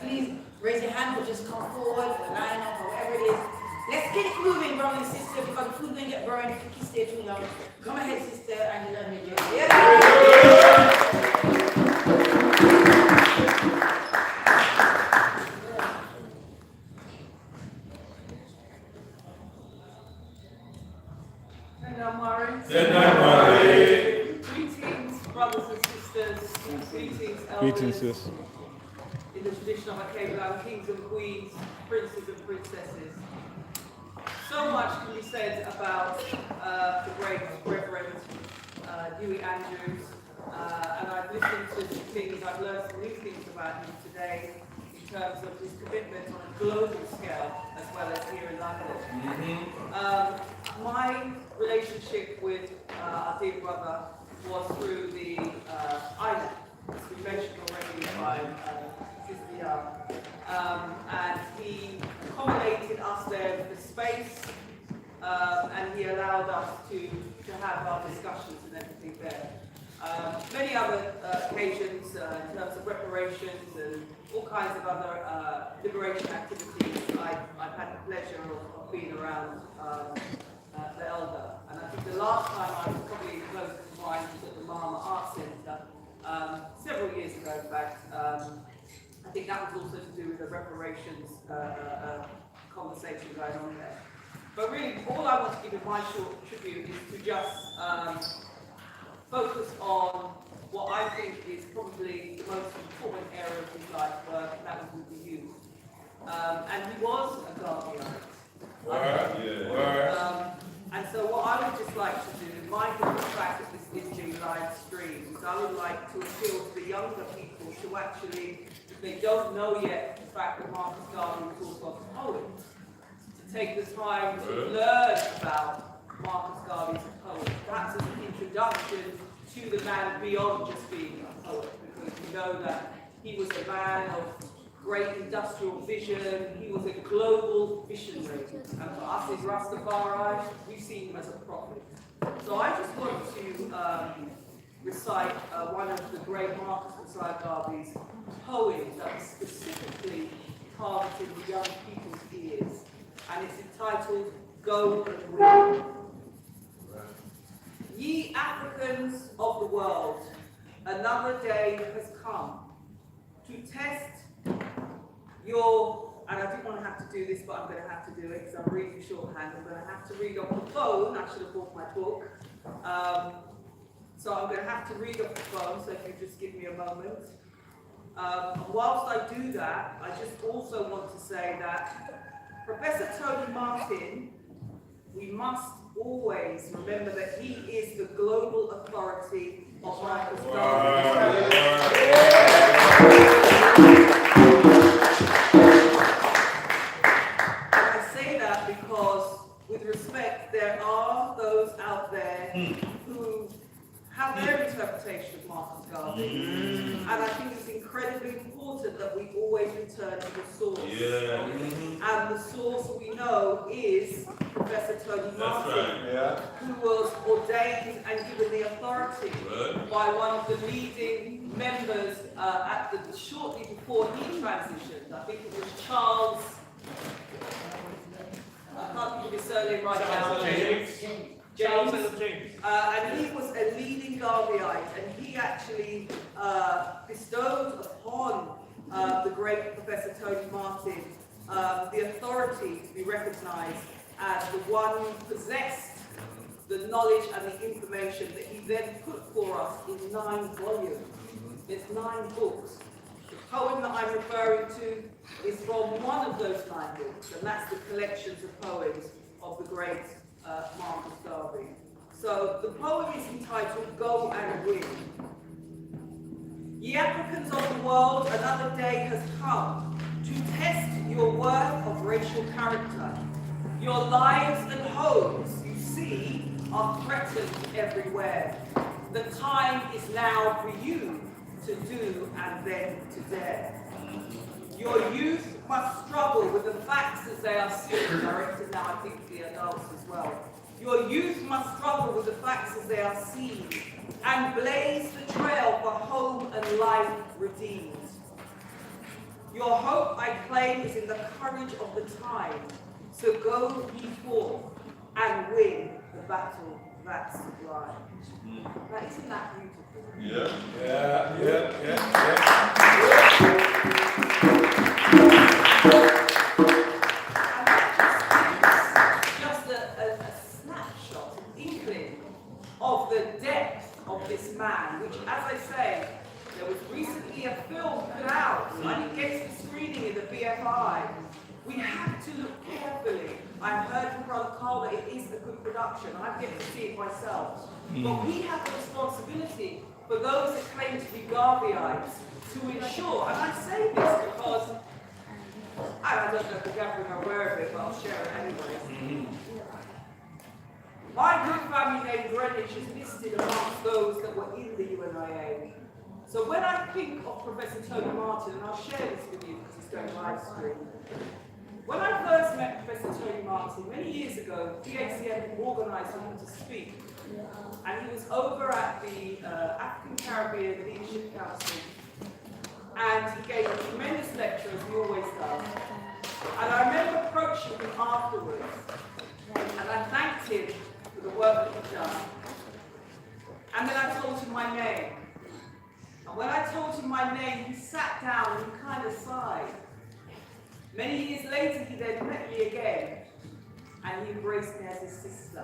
Please raise your hand or just come forward, line up, or whatever it is. Let's get it moving, brothers and sisters, because the food will get burned if you stay too long. Come ahead, sister, and let me do it. Greetings, brothers and sisters. Greetings, elders. In the tradition of Alkebu-Lan, kings and queens, princes and princesses. So much can be said about the great Reverend Hewie Andrews, and I've listened to some things, I've learned some new things about him today, in terms of his commitment on a global scale as well as here in London. My relationship with our dear brother was through the island, as we mentioned already by Sister Young. And he accommodated us there with the space, and he allowed us to have our discussions and everything there. Many other occasions in terms of reparations and all kinds of other liberation activities, I've had the pleasure of being around the elder. And I think the last time I was probably close to mine was at the Mama Art Centre, several years ago in fact. I think that was also to do with the reparations conversation going on there. But really, all I want to give in my short tribute is to just focus on what I think is probably the most important area of his life work, and that was with the youth. And he was a Guardianite. And so what I would just like to do, mindful of the fact that this is being live streamed, is I would like to appeal to the younger people to actually, if they don't know yet the fact that Marcus Garvey was also a poet, to take the time to learn about Marcus Garvey as a poet, perhaps as an introduction to the man beyond just being a poet, because we know that he was a man of great industrial vision, he was a global visionary, and for us as Rastafari, we see him as a prophet. So I just want to recite one of the great Marcus Garvey's poems that was specifically targeted the young people's ears, and it's entitled Go and Win. Ye Africans of the world, another day has come to test your, and I didn't want to have to do this, but I'm going to have to do it because I'm reading shorthand. I'm going to have to read off the phone. I should have bought my book. So I'm going to have to read off the phone, so if you just give me a moment. Whilst I do that, I just also want to say that Professor Tony Martin, we must always remember that he is the global authority of Marcus Garvey. And I say that because, with respect, there are those out there who have their interpretation of Marcus Garvey. And I think it's incredibly important that we always return to the source. And the source we know is Professor Tony Martin, who was ordained and given the authority by one of the leading members shortly before he transitioned. I think it was Charles, I can't think of his surname right now. James. And he was a leading Garveyite, and he actually bestowed upon the great Professor Tony Martin the authority to be recognized as the one who possessed the knowledge and the information that he then put for us in 9 volumes. It's 9 books. The poem that I'm referring to is from one of those 9 books, and that's the collections of poems of the great Marcus Garvey. So the poem is entitled Go and Win. Ye Africans of the world, another day has come to test your worth of racial character. Your lives and homes, you see, are threatened everywhere. The time is now for you to do and then to dare. Your youth must struggle with the facts as they are seen, directed now I think to the adults as well. Your youth must struggle with the facts as they are seen and blaze the trail for home and life redeemed. Your hope, I claim, is in the courage of the time. So go ye forth and win the battle that's sublime. Now, isn't that beautiful? Just a snapshot, an inkling of the depth of this man, which, as I say, there was recently a film put out. I didn't get to the screening in the BFI. We have to look carefully. I've heard from Brother Carl that it is a good production. I've yet to see it myself. But we have the responsibility for those that claim to be Garveyites to ensure, and I say this because don't know if the gathering are aware of it, but I'll share it anyway. My good family name Greenwich is listed amongst those that were in the UNIA. So when I think of Professor Tony Martin, and I'll share this with you because it's going live stream. When I first met Professor Tony Martin many years ago, DHCM organised for him to speak. And he was over at the African Caribbean Leadership Council. And he gave a tremendous lecture, as he always does. And I remember approaching him afterwards. And I thanked him for the work that he'd done. And then I told him my name. And when I told him my name, he sat down and he kind of sighed. Many years later, he then met me again, and he embraced me as his sister,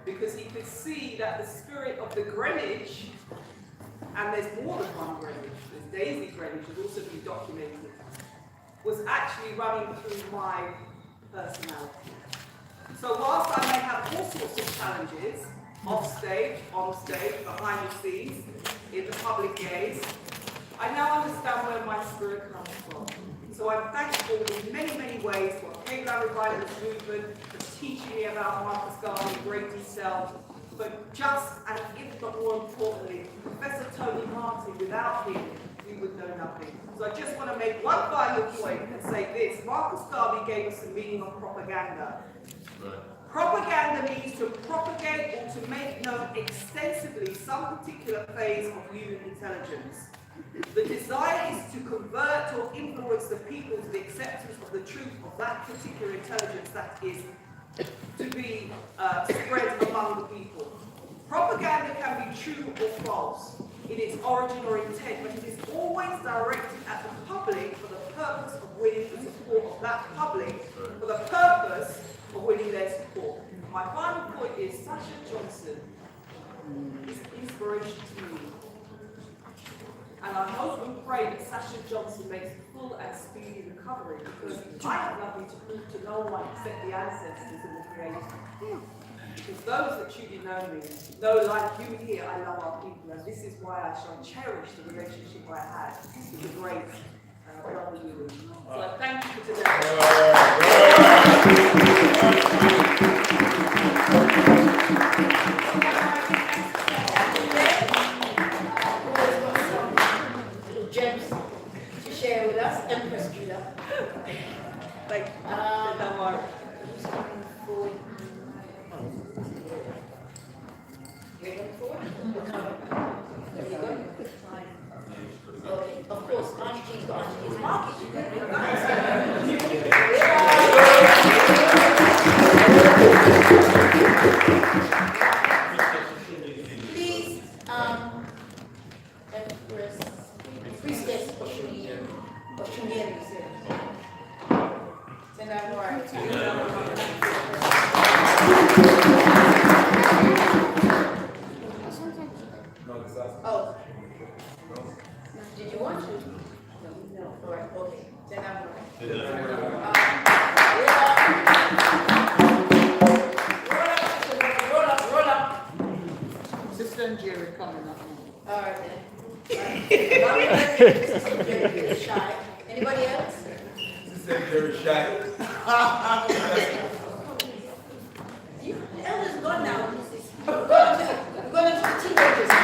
because he could see that the spirit of the Greenwich, and there's more than one Greenwich, there's Daisy Greenwich, has also been documented, was actually running through my personality. So whilst I may have all sorts of challenges, off stage, on stage, behind the scenes, in the public gaze, I now understand where my spirit comes from. So I'm thankful in many, many ways for Hewie Revivalist Movement, for teaching me about Marcus Garvey in great detail, but just, and if not more importantly, Professor Tony Martin, without him, we would know nothing. So I just want to make one final point and say this. Marcus Garvey gave us the meaning of propaganda. Right. Propaganda means to propagate or to make known extensively some particular phase of human intelligence. The desire is to convert or influence the people to the acceptance of the truth of that particular intelligence that is to be spread among the people. Propaganda can be true or false in its origin or intent, but it is always directed at the public for the purpose of winning the support of that public, for the purpose of winning their support. My final point is Sasha Johnson is an inspiration to me. And I hope and pray that Sasha Johnson makes a full and speedy recovery, because I have nothing to prove to no one except the ancestors and the Creator. Because those that truly know me know, like you here, I love our people, and this is why I shall cherish the relationship I had with the great brother Hewie. So I thank you for Gems to share with us, Empress Judah. Thank you. Who's coming forward? You're coming forward? There you go. Okay, of course, Auntie G's got Auntie G's market. Please, Empress, Priestess of Shumira is here. Send out more. Oh. Did you want to? No. All right, okay. Send out more. Roll up. Sister and Jerry coming up. All right, then. Sister Jerry is shy. Anybody else? Sister Jerry shy. The elder's gone now. We're going to the teenagers now.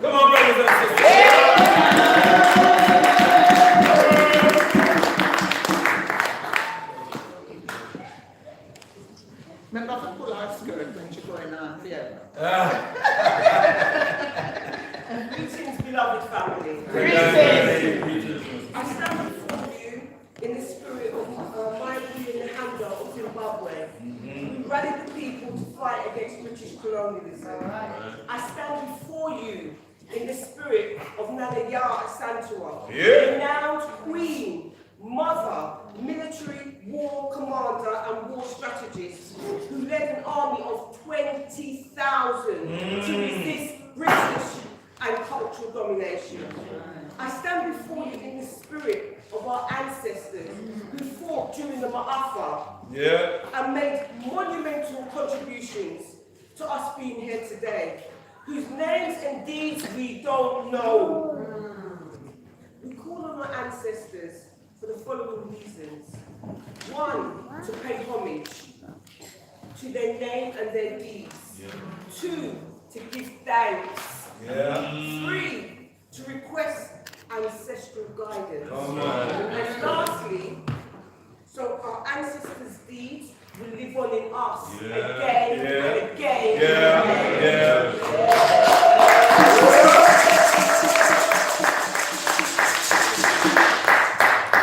Come on, brothers and sisters. Remember to pull our skirt when she going on theater. Greetings, beloved family. Greetings. I stand before you in the spirit of Michael in the handle of Zimbabwe. We rallied the people to fight against British colonialism. I stand before you in the spirit of Nana Yaa Asantewaa, renowned queen, mother, military war commander and war strategist who led an army of 20,000 to resist British and cultural domination. I stand before you in the spirit of our ancestors who fought during the Ma'afa and made monumental contributions to us being here today, whose names and deeds we don't know. We call on our ancestors for the following reasons. One, to pay homage to their name and their deeds. Two, to give thanks. Three, to request ancestral guidance. And lastly, so our ancestors' deeds will live on in us again and again and again.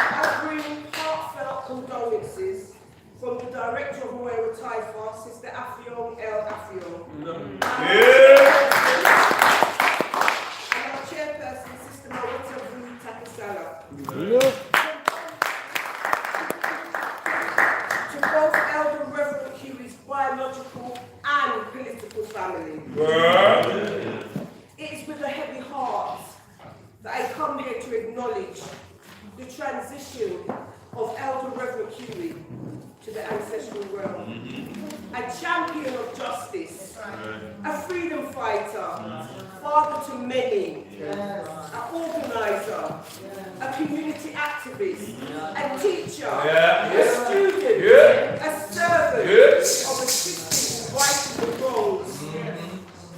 I bring heartfelt condolences from the director of Moira Taifa, Sister Affion El Affion. And our chairperson, Sister Marita Vu Takasala. To both Elder Reverend Hewie's biological and political family. It is with a heavy heart that I come here to acknowledge the transition of Elder Reverend Hewie to the ancestral realm. A champion of justice, a freedom fighter, father to many, an organizer, a community activist, a teacher, a student, a servant of assisting in righting the wrongs,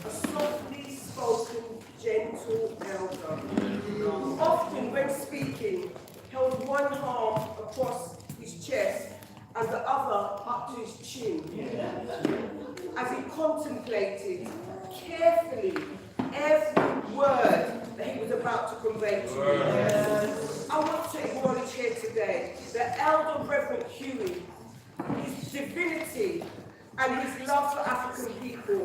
a softly spoken, gentle elder. Often when speaking, held one arm across his chest and the other up to his chin, as he contemplated carefully every word that he was about to convey to me. I want to acknowledge here today that Elder Reverend Hewie, his divinity and his love for African people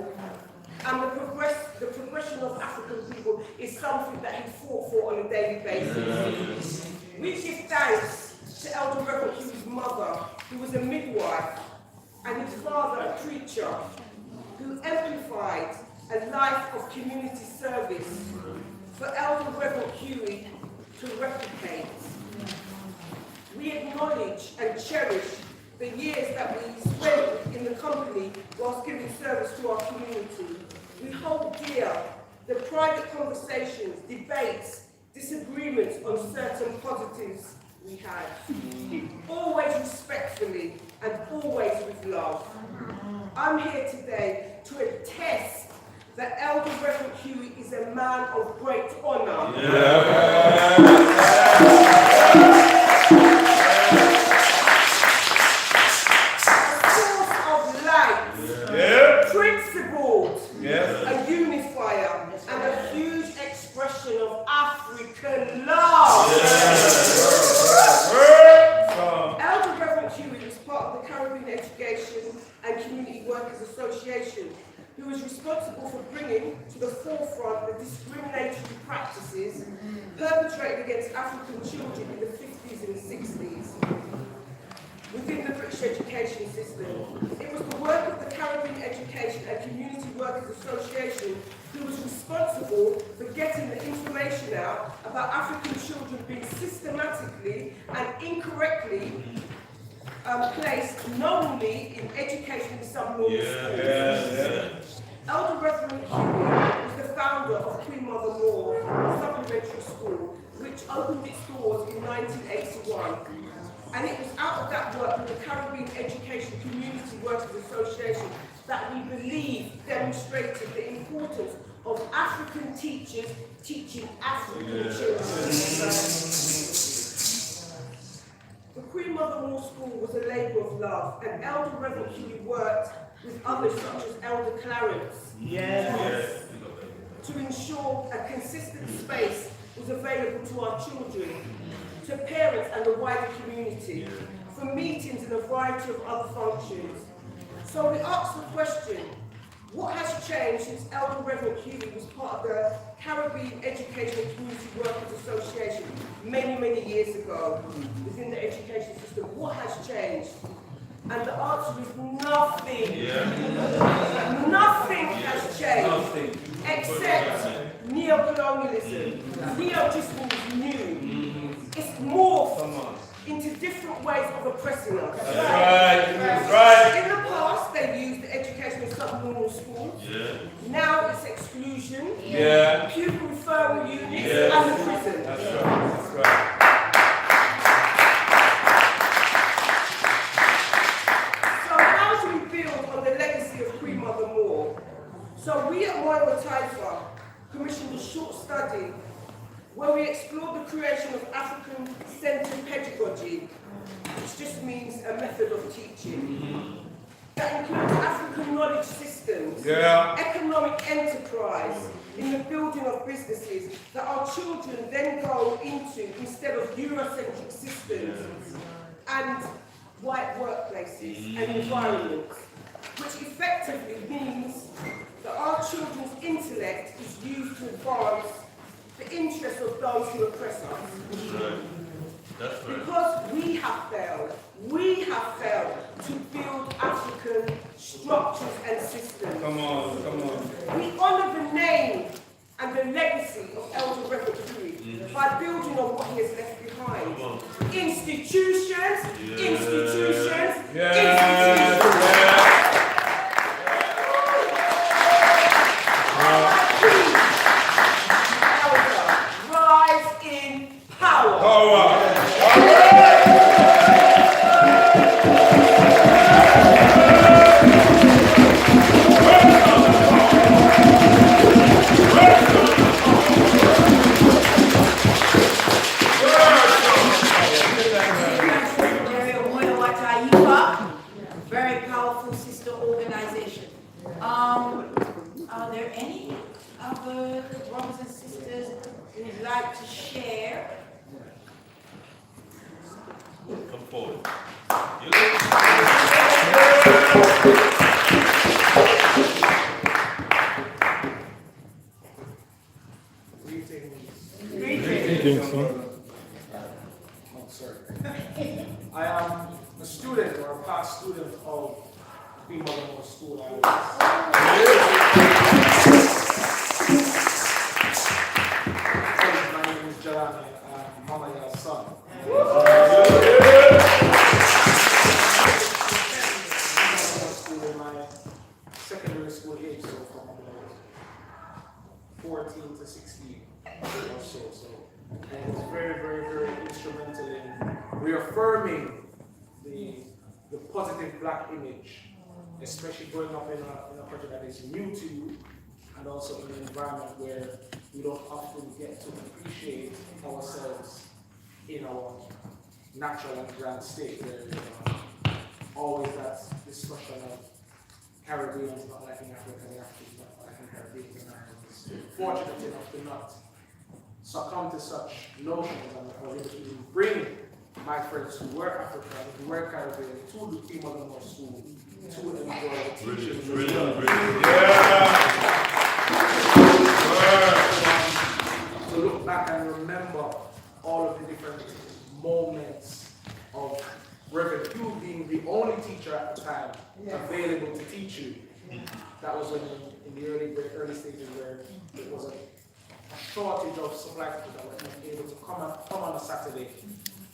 and the progression of African people is something that he fought for on a daily basis. We give thanks to Elder Reverend Hewie's mother, who was a midwife, and his father, a preacher, who amplified a life of community service for Elder Reverend Hewie to replicate. We acknowledge and cherish the years that we spent in the company whilst giving service to our community. We hold dear the private conversations, debates, disagreements on certain positives we had. Always respectfully and always with love. I'm here today to attest that Elder Reverend Hewie is a man of great honor. A source of light, principled, a unifier, and a huge expression of African love. Elder Reverend Hewie was part of the Caribbean Education and Community Workers Association, who was responsible for bringing to the forefront the discriminatory practices perpetrated against African children in the 50s and 60s within the British education system. It was the work of the Caribbean Education and Community Workers Association who was responsible for getting the information out about African children being systematically and incorrectly placed knowingly in educationally subnormal schools. Elder Reverend Hewie was the founder of Queen Mother Moore Supplementary School, which opened its doors in 1981. And it was out of that work with the Caribbean Education Community Workers Association that we believe demonstrated the importance of African teachers teaching African children. The Queen Mother Moore School was a labour of love, and Elder Reverend Hewie worked with others such as Elder Clarence to ensure a consistent space was available to our children, to parents and the wider community, for meetings and a variety of other functions. So we asked the question, what has changed since Elder Reverend Hewie was part of the Caribbean Education and Community Workers Association many, many years ago within the education system? What has changed? And the answer is nothing. Nothing has changed except neocolonialism. Neogism is new. It's morphed into different ways of oppressing us. That's right. In the past, they used the education in subnormal schools. Now it's exclusion. institutions, Yeah. pupil referral units, Yes. and the prison. That's right. That's right. So how do we build on the legacy of Queen Mother Moore? So we at Moira Taifa commissioned a short study where we explored the creation of African-centered pedagogy, which just means a method of teaching. That includes African knowledge systems, economic enterprise, in the building of businesses that our children then go into instead of Eurocentric systems and white workplaces and environments, which effectively means that our children's intellect is used to advance the interests of those who oppress us. That's right. Because we have failed to build African structures and systems. Come on, come on. We honour the name and the legacy of Elder Reverend Hewie by building on what he has left behind. Institutions, institutions, institutions. Rise in power. Very powerful sister organization. Are there any other brothers and sisters who would like to share? Come forward. Greetings, son. Oh, sorry. I am a student or a past student of Queen Mother Moore School. My name is Jeremy. I'm Mama Ya's son. School in my secondary school age, so from about 14 to 16 or so. And it was very, very, very instrumental in reaffirming the positive black image, especially growing up in a country that is new to you, and also in an environment where we don't often get to appreciate ourselves in our natural and grand state, where always that discussion of Caribbeans not liking Africa, the Africans not liking Caribbeans, and I was fortunate enough to not succumb to such notions, and I was able to bring my friends who were African, who were Caribbean, to the Queen Mother Moore School to enjoy the teaching. To look back and remember all of the different moments of Reverend Hewie being the only teacher at the time available to teach you. That was when in the early stages where it was a shortage of supply teachers that were able to come on a Saturday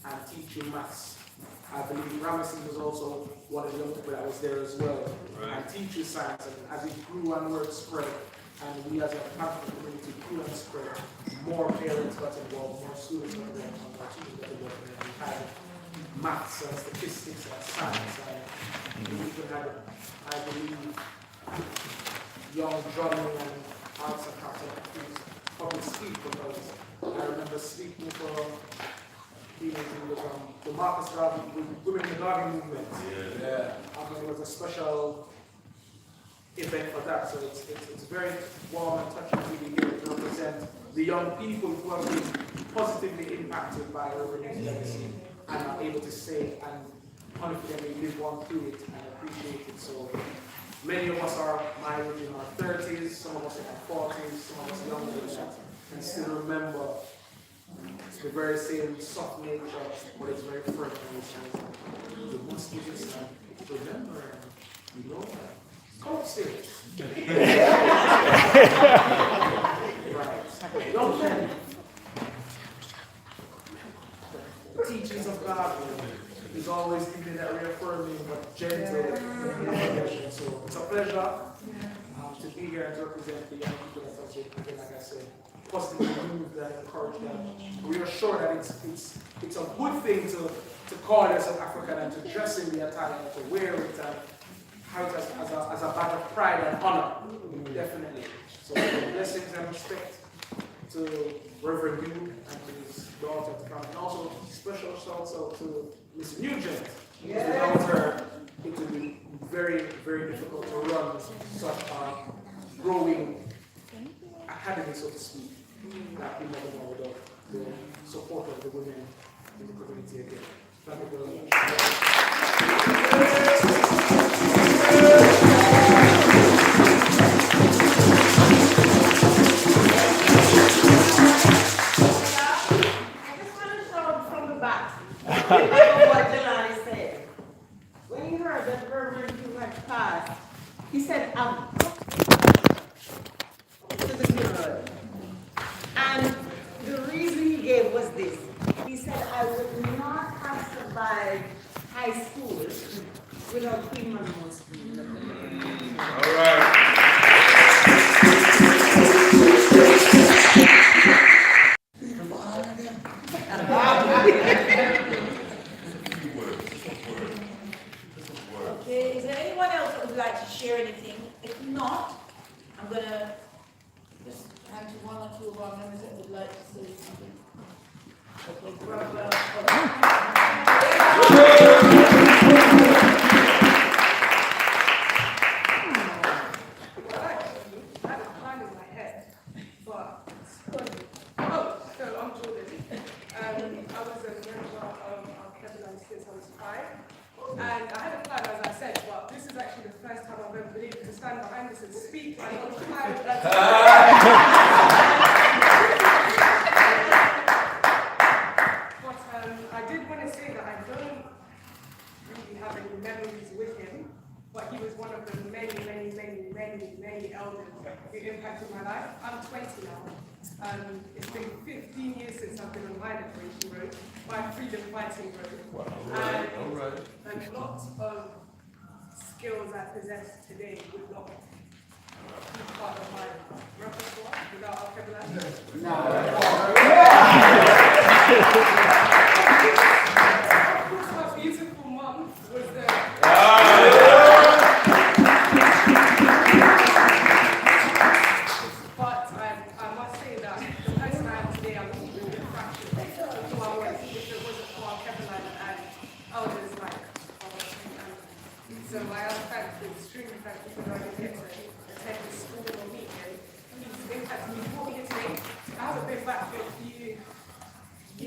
and teach you maths. I believe Ramesses was also one of the young people that was there as well, and teach you science. And as it grew and word spread, and we as a Catholic community grew and spread, more parents got involved, more students got involved, more teachers got involved, and we had maths and statistics and science. And we even had, I believe, young drumming and arts and crafts and public speak, because I remember speaking for the Marcus Garvey, Women in the Garvey movement. I mean, it was a special event for that, so it's very warm and touching to be here to represent the young people who have been positively impacted by Reverend legacy and are able to say and confidently live on through it and appreciate it. So many of us are my age in our 30s, some of us in our 40s, some of us younger than that, and still remember the very same soft nature, but it's very firm. You must give this remember, you know that. Come upstairs. Right. Young men. The teachings of God is always giving that reaffirming but gentle. So it's a pleasure to be here and to represent the young people that positive, again, like I said, positively move them, encourage them. We are sure that it's a good thing to call yourself African and to dress in the attire, to wear it and have it as a badge of pride and honor, definitely. So blessings and respect to Reverend Hewie and to his daughter to come, and also special shouts out to Miss Nugent. Yes. Without her, it would be very, very difficult to run such a growing academy, so to speak, that we never know without the support of the women in the community again. Thank you very much. I just want to show from the back what Jelani said. When he heard that Reverend Hewie had passed, he said, to the funeral. And the reason he gave was this. He said, I would not have survived high school without Queen Manuel's. All right. Okay, is there anyone else that would like to share anything? If not, I'm going to just hand to one or two of our members that would like to say something. Okay, brother. I was a member of Alkebu-Lan since I was 5. And I had a plan, as I said, but this is actually the first time I've ever been able to stand behind this and speak. I don't know how But I did want to say that I don't really have any memories with him, but he was one of the many elders who impacted my life. I'm 20 now. It's been 15 years since I've been on my liberation road, my freedom fighting road. And a lot of skills I possess today would not be part of my repertoire without Alkebu-Lan. Of course, my beautiful mum was there. But I must say that the person I am today, I'm really a fraction of who I was if it wasn't for Alkebu-Lan and elders like so I am thankful, extremely thankful for that I get to attend the school or meet him. He's impacted me before we get today. I haven't been back for a few years. You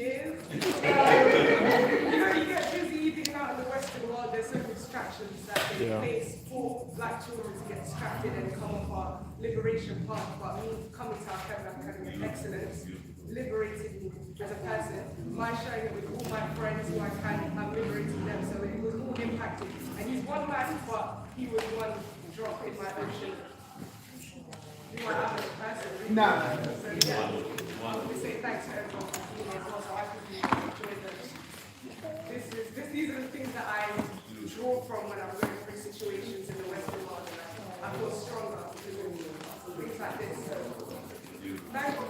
get busy being out in the Western world, there's some distractions that they face for black children to get distracted and come off our liberation path. But me coming to Alkebu-Lan Academy of Excellence liberated me as a person. My sharing it with all my friends who I can, I'm liberating them. So it was all impacted. And he's one man, but he was one drop in my ocean. Who I am as a person. So yeah, I want to say thanks to everyone for being here as well, so I can enjoy this. These are the things that I draw from when I'm going through situations in the Western world, and I feel stronger because of things like this. So thank you.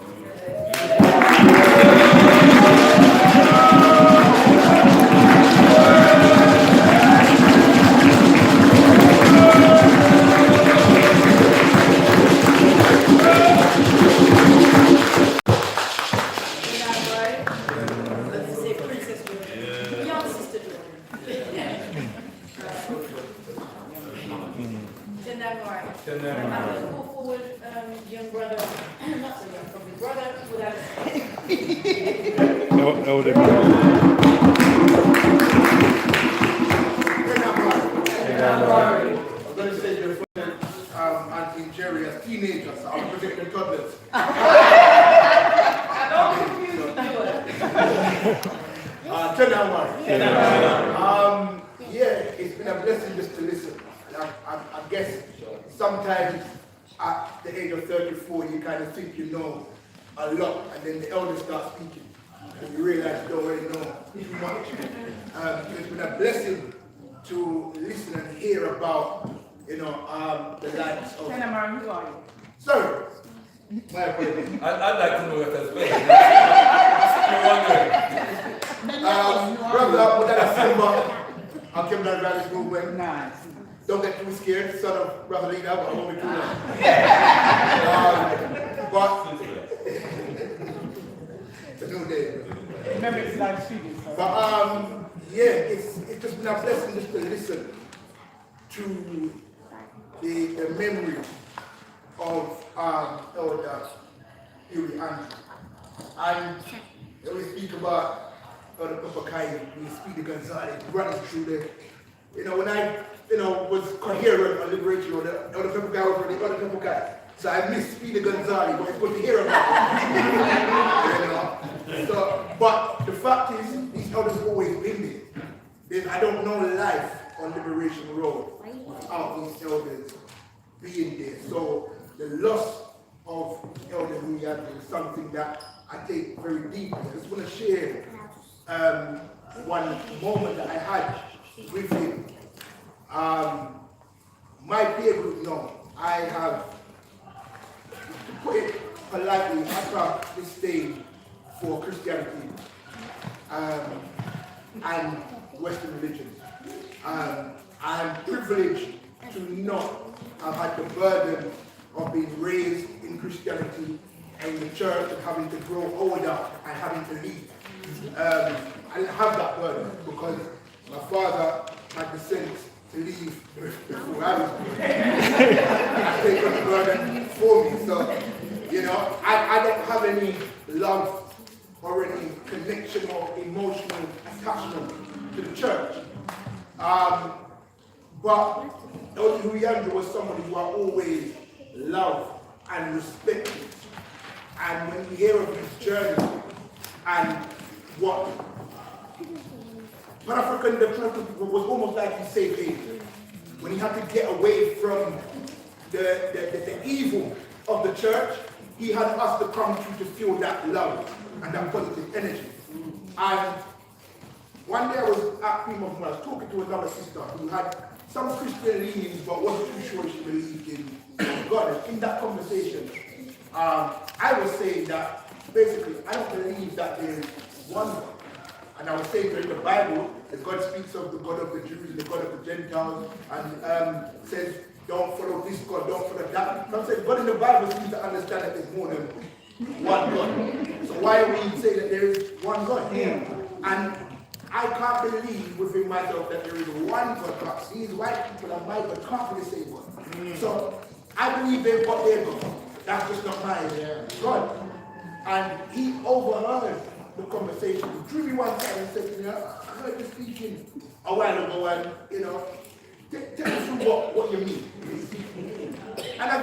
I'm going to call forward young brother, not so young, probably brother, without Elder. I'm going to say your friend, Auntie Jerry, as teenagers, I'm predicting toddlers. Don't confuse the word. Yeah, it's been a blessing just to listen. I guess sometimes at the age of 34, you kind of think you know a lot, and then the elders start speaking, and you realize you don't really know too much. It's been a blessing to listen and hear about, the lives of... Who are you? Sorry. My apologies. I'd like to know if that's better. Brother, with that symbol, Alkebu-Lan Rallies movement. Nice. Don't get too scared, son of Brother Leader, but I won't be too long. But it's a new day. Remember, it's live streaming. But yeah, it's just been a blessing just to listen to the memory of Elder Hewie and when we speak about Elder Papakai, we speak the Gonzalez, running through the, when I was coherent on liberation, or the Elder Papakai was the Elder Papakai. So I missed Speedy Gonzalez, but it's good to hear about it. So, but the fact is, these elders have always been there. I don't know life on Liberation Road without these elders being there. So the loss of Elder Hewie is something that I take very deeply. I just want to share one moment that I had with him. My peer group, I have, to put it politely, I got disdain for Christianity and Western religions. I'm privileged to not have had the burden of being raised in Christianity and in the church and having to grow older and having to leave. I didn't have that burden because my father had the sense to leave before I was born. I take the burden for me. So, I don't have any love or any connection or emotional attachment to the church. But Elder Hewie was somebody who I always loved and respected. And when we hear of his journey and what Pan-African democracy was almost like his safe haven. When he had to get away from the evil of the church, he had us to come to feel that love and that positive energy. And one day I was at Plymouth and I was talking to another sister who had some Christian leanings but wasn't too sure she believed in God. And in that conversation, I was saying that basically I don't believe that there is one God. And I was saying that in the Bible, that God speaks of the God of the Jews and the God of the Gentiles, and says, don't follow this God, don't follow that. And I'm saying, God in the Bible seems to understand that there's more than one God. So why are we saying that there is one God? And I can't believe within myself that there is one God, but these white people and my God can't really say one. So I believe they've got their God. That's just not my God. And he overheard the conversation. He drew me one side and said to me, I heard you speaking a while ago and, tell me what you mean. And I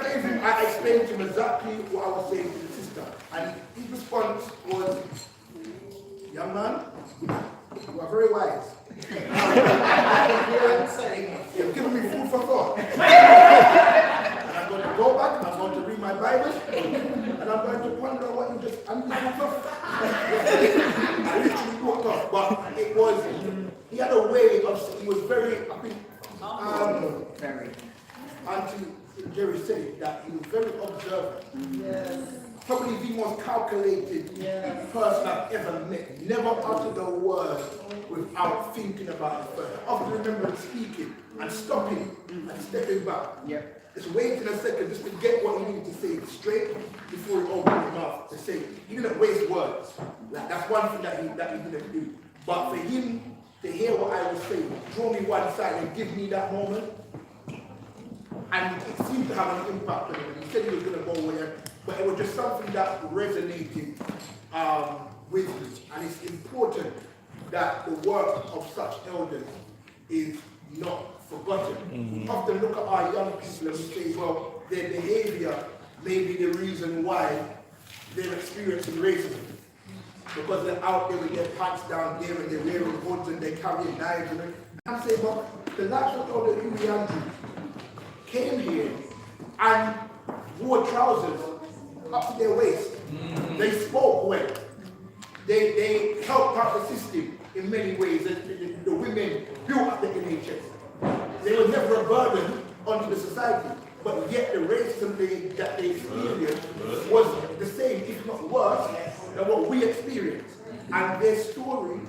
explained to him exactly what I was saying to the sister. And his response was, young man, you are very wise. You've given me food for thought. And I'm going to go back and I'm going to read my Bible and I'm going to ponder what you just I literally walked off, but it was, he had a way of, he was very, I think, Auntie Jerry said it, that he was very observant. Yes. Probably the most calculated person I've ever met. Never uttered a word without thinking about it first. I often remember him speaking and stopping and stepping back. Just waiting a second just to get what he needed to say straight before he opened his mouth to say it. He didn't waste words. Like, that's one thing that he didn't do. But for him to hear what I was saying, draw me one side and give me that moment, and it seemed to have an impact on him. He said he was going to go away, but it was just something that resonated with me. And it's important that the work of such elders is not forgotten. We often look at our young people and we say, well, their behavior may be the reason why they're experiencing racism. Because they're out there with their pants down there and they're wearing hoods and they're carrying knives. And I'm saying, well, the likes of Elder Hewie came here and wore trousers up to their waist. They spoke well. They helped out the system in many ways. The women built up the NHS. They were never a burden onto the society. but yet the racism that they experienced was the same, if not worse, than what we experienced. And their story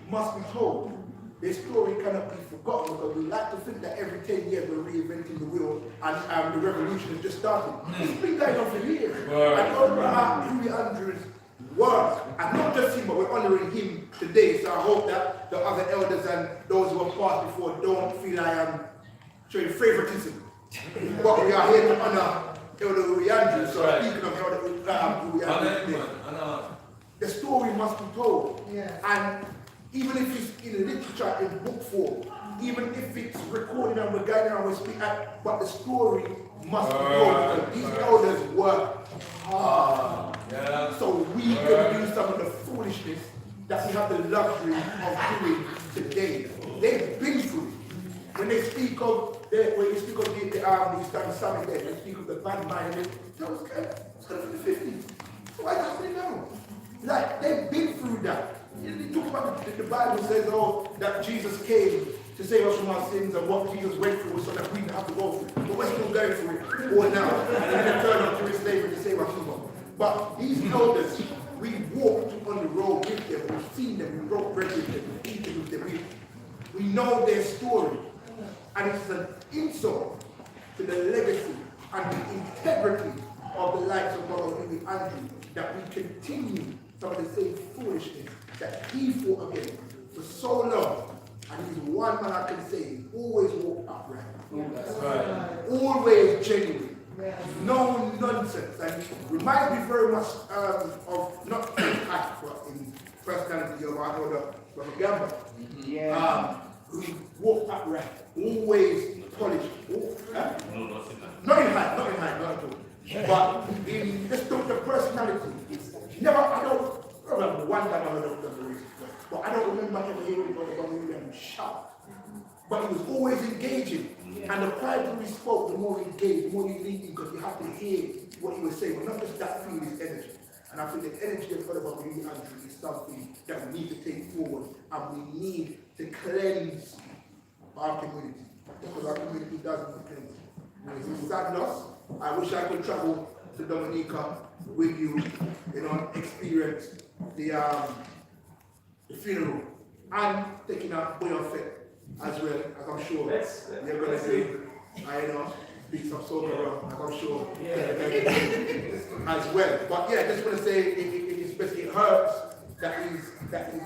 must be told. Their story cannot be forgotten, because we like to think that every 10 years we're reinventing the wheel and the revolution has just started. It's been going on for years. And over Hewie Andrews' work, and not just him, but we're honouring him today. So I hope that the other elders and those who have passed before don't feel I am showing favouritism. But we are here to honour Elder Hewie Andrews. So speaking of Elder Hewie Andrews, the story must be told. And even if it's in literature, in book form, even if it's recorded and we're going around, we speak at, but the story must be told, because these elders work hard. So we can do some of the foolishness that we have the luxury of doing today. They've been through it. When they speak of when you speak of the Islamic summit, they speak of the bad mind, that was kind of the 50s. So why just say no? Like, they've been through that. You talk about the Bible says, that Jesus came to save us from our sins, and what Jesus went through so that we didn't have to go through it. But we're still going through it, or now, and then turn up to his slavery to save us from it. But these elders, we walked on the road with them, we've seen them, we broke bread with them, we eaten with them, we know their story. And it's an insult to the legacy and the integrity of the likes of Brother Hewie Andrews that we continue some of the same foolishness that he fought against for so long. And he's one man I can say, he always walked upright. Always genuine. No nonsense. And it reminds me very much of, not in height, but in personality of our elder Brother Gamba. Who walked upright, always polished. Not in height, not at all. But in just the personality. I don't remember one time I heard of the race, but I don't remember ever hearing Brother William shout. But he was always engaging. And the quieter he spoke, the more he engaged, the more he leaned, because you have to hear what he was saying, but not just that, feel his energy. And I think the energy of Brother Hewie Andrews is something that we need to take forward, and we need to cleanse our community, because our community doesn't cleanse. It's sad loss. I wish I could travel to Dominica with you, experience the funeral, and taking a boy of faith as well, as I'm sure you're going to do. Speak some soca, as I'm sure, as well. But yeah, I just want to say it hurts that he's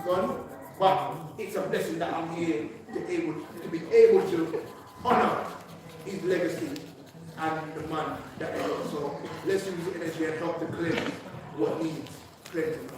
gone, but it's a blessing that I'm here to be able to honor his legacy and the man that he was. So let's use the energy and help to cleanse what needs cleansing.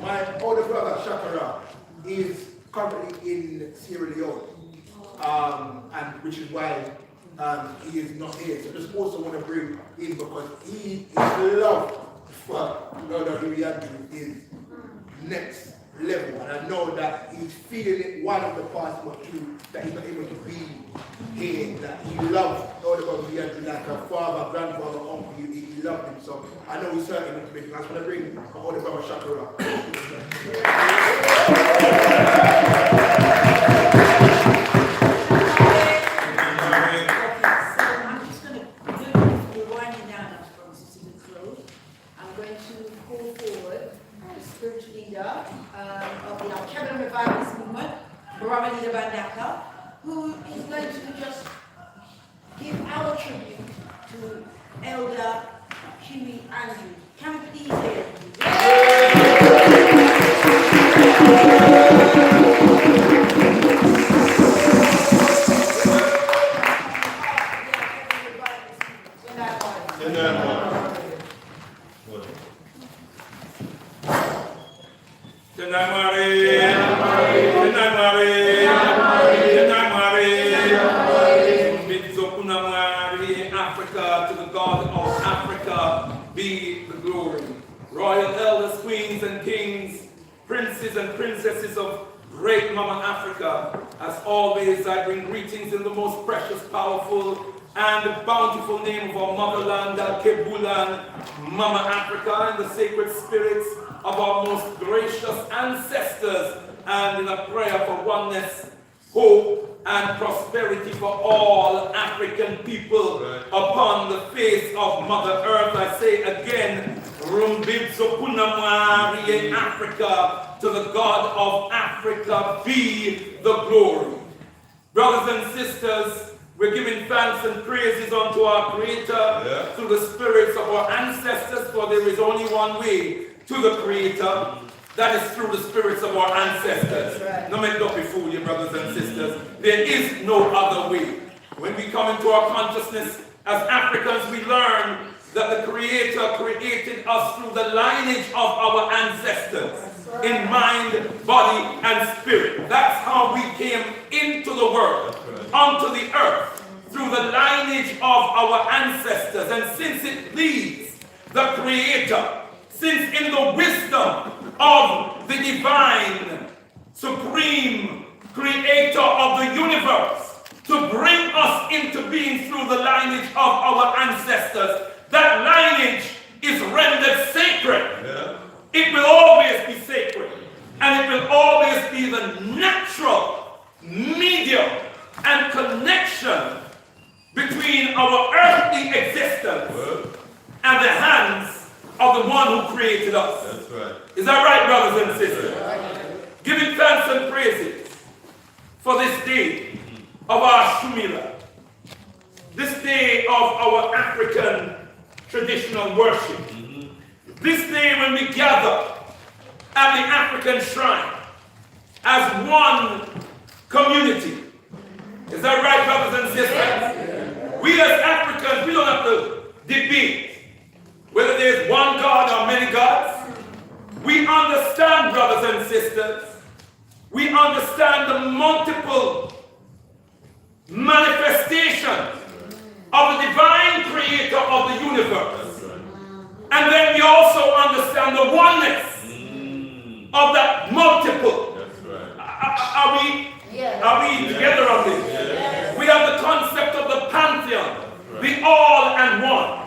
My older brother Shakara is currently in Sierra Leone, and which is why he is not here. So I just also want to bring in, because his love for Brother Hewie Andrews is next level, and I know that he's feeling it one of the parts was true, that he's not able to be here, that he loves Brother Hewie Andrews like a father, grandfather, uncle. He loved him, so I know he's certainly going to be. I just want to bring my older brother Shakara. Spiritual leader of the Alkebu-Lan revivalist movement, who is going to just give our tribute to Elder Hewie Andrews. Can we please hear Africa, to the God of Africa be the glory. Royal elders, queens and kings, princes and princesses of great Mama Africa, as always I bring greetings in the most precious, powerful, and the bountiful name of our motherland, Alkebu-Lan, Mama Africa, and the sacred spirits of our most gracious ancestors, and in a prayer for oneness, hope, and prosperity for all African people upon the face of Mother Earth. I say again, Rumbibzo Punamari in Africa, to the God of Africa be the glory. Brothers and sisters, we're giving thanks and praises unto our Creator through the spirits of our ancestors, for there is only one way to the Creator. That is through the spirits of our ancestors. No make not be fool you, brothers and sisters. There is no other way. When we come into our consciousness as Africans, we learn that the Creator created us through the lineage of our ancestors, in mind, body, and spirit. That's how we came into the world, onto the earth, through the lineage of our ancestors. And since it pleased the Creator, since in the wisdom of the divine, supreme Creator of the universe, to bring us into being through the lineage of our ancestors, that lineage is rendered sacred. It will always be sacred, and it will always be the natural medium and connection between our earthly existence and the hands of the one who created us. That's right. Is that right, brothers and sisters? Giving thanks and praises for this day of our Shumira, this day of our African traditional worship, this day when we gather at the African shrine as one community. Is that right, brothers and sisters? We as Africans, we don't have to debate whether there's one God or many gods. We understand, brothers and sisters, we understand the multiple manifestations of the divine Creator of the universe. And then we also understand the oneness of that multiple. That's right. Are we together on this? Yes. We have the concept of the pantheon, the all and one.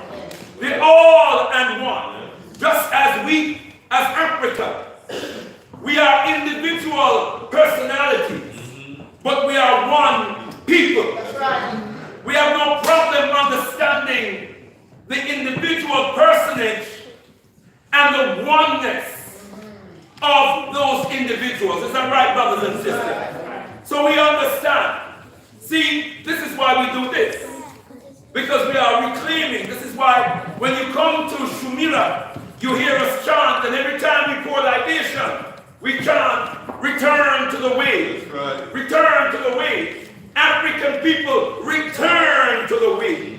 The all and one. Just as we, as Africa, we are individual personalities, but we are one people. That's right. We have no problem understanding the individual personage and the oneness of those individuals. Is that right, brothers and sisters? So we understand. See, this is why we do this. Because we are reclaiming. This is why when you come to Shumira, you hear us chant, and every time we pour libation, we chant, return to the way. Right. Return to the way. African people, return to the way.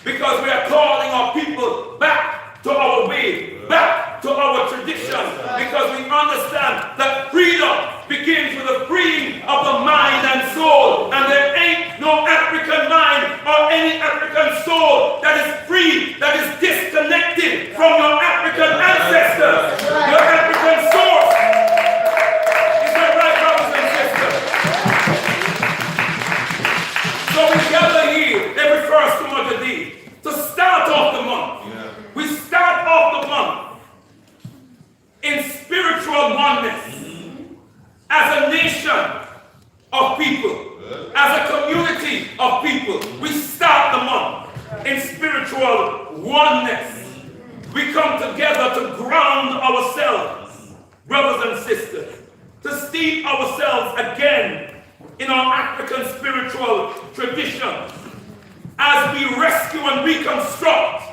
Because we are calling our people back to our way, back to our tradition. Because we understand that freedom begins with the freeing of the mind and soul. And there ain't no African mind or any African soul that is free, that is disconnected from your African ancestors, your African source. Is that right, brothers and sisters? So we gather here every first Monday to start off the month. Yeah. We start off the month in spiritual oneness as a nation of people, as a community of people. We start the month in spiritual oneness. We come together to ground ourselves, brothers and sisters, to steep ourselves again in our African spiritual traditions as we rescue and reconstruct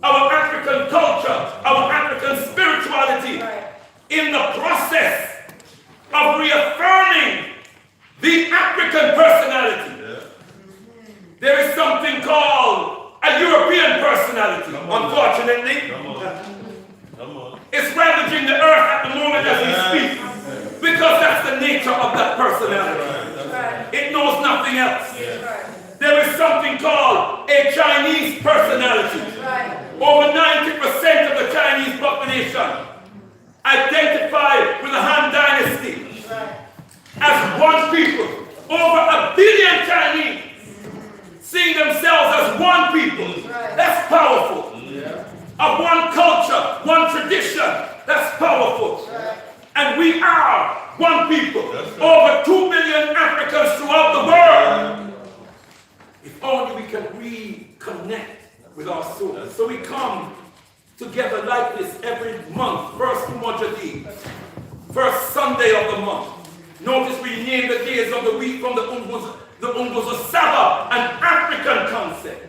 our African culture, our African spirituality, in the process of reaffirming the African personality. There is something called a European personality, unfortunately. Come on. It's ravaging the earth at the moment as we speak, because that's the nature of that personality. It knows nothing else. There is something called a Chinese personality. Over 90% of the Chinese population identify with the Han Dynasty as one people. Over 1 billion Chinese see themselves as as one people. That's powerful. Of one culture, one tradition. That's powerful. And we are one people. Over 2 million Africans throughout the world. If only we can reconnect with our souls. So we come together like this every month. First Mojadi, first Sunday of the month. Notice we name the days of the week from the Unguza Sabbath, an African concept,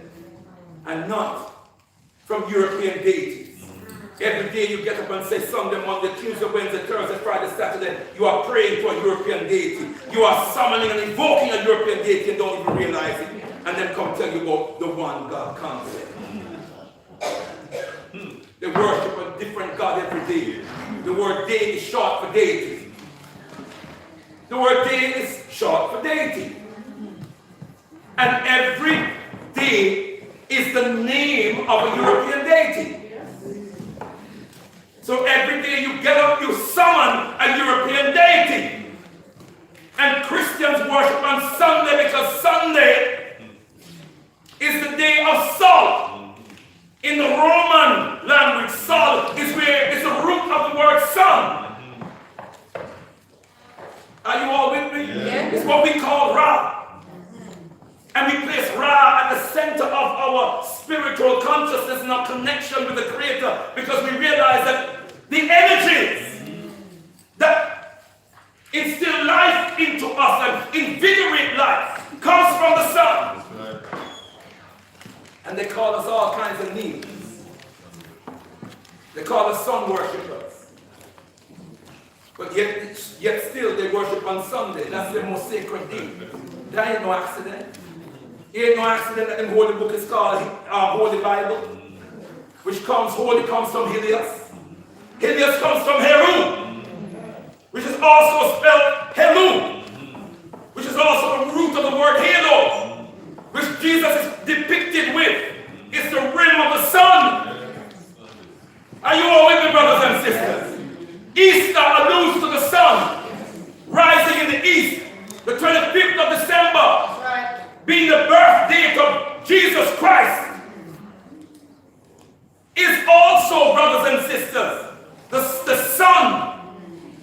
and not from European deities. Every day you get up and say Sunday, Monday, Tuesday, Wednesday, Thursday, Friday, Saturday, you are praying to a European deity. You are summoning and invoking a European deity and don't even realize it. And then come tell you about the one God concept. They worship a different God every day. The word day is short for deity. The word day is short for deity. And every day is the name of a European deity. So every day you get up, you summon a European deity. And Christians worship on Sunday because Sunday is the day of salt. In the Roman language, salt is the root of the word sun. Are you all with me? Yeah. It's what we call Ra. And we place Ra at the center of our spiritual consciousness and our connection with the Creator, because we realize that the energies that instill life into us and invigorate life comes from the sun. And they call us all kinds of names. They call us sun worshippers. But yet still they worship on Sunday. That's their most sacred day. That ain't no accident. It ain't no accident that the Holy Book is called Holy Bible, which holy comes from Helios. Helios comes from Heru, which is also spelled Helu, which is also the root of the word halo, which Jesus is depicted with. It's the rim of the sun. Are you all with me, brothers and sisters? Easter alludes to the sun rising in the east. The 25th of December being the birth date of Jesus Christ is also, brothers and sisters, the sun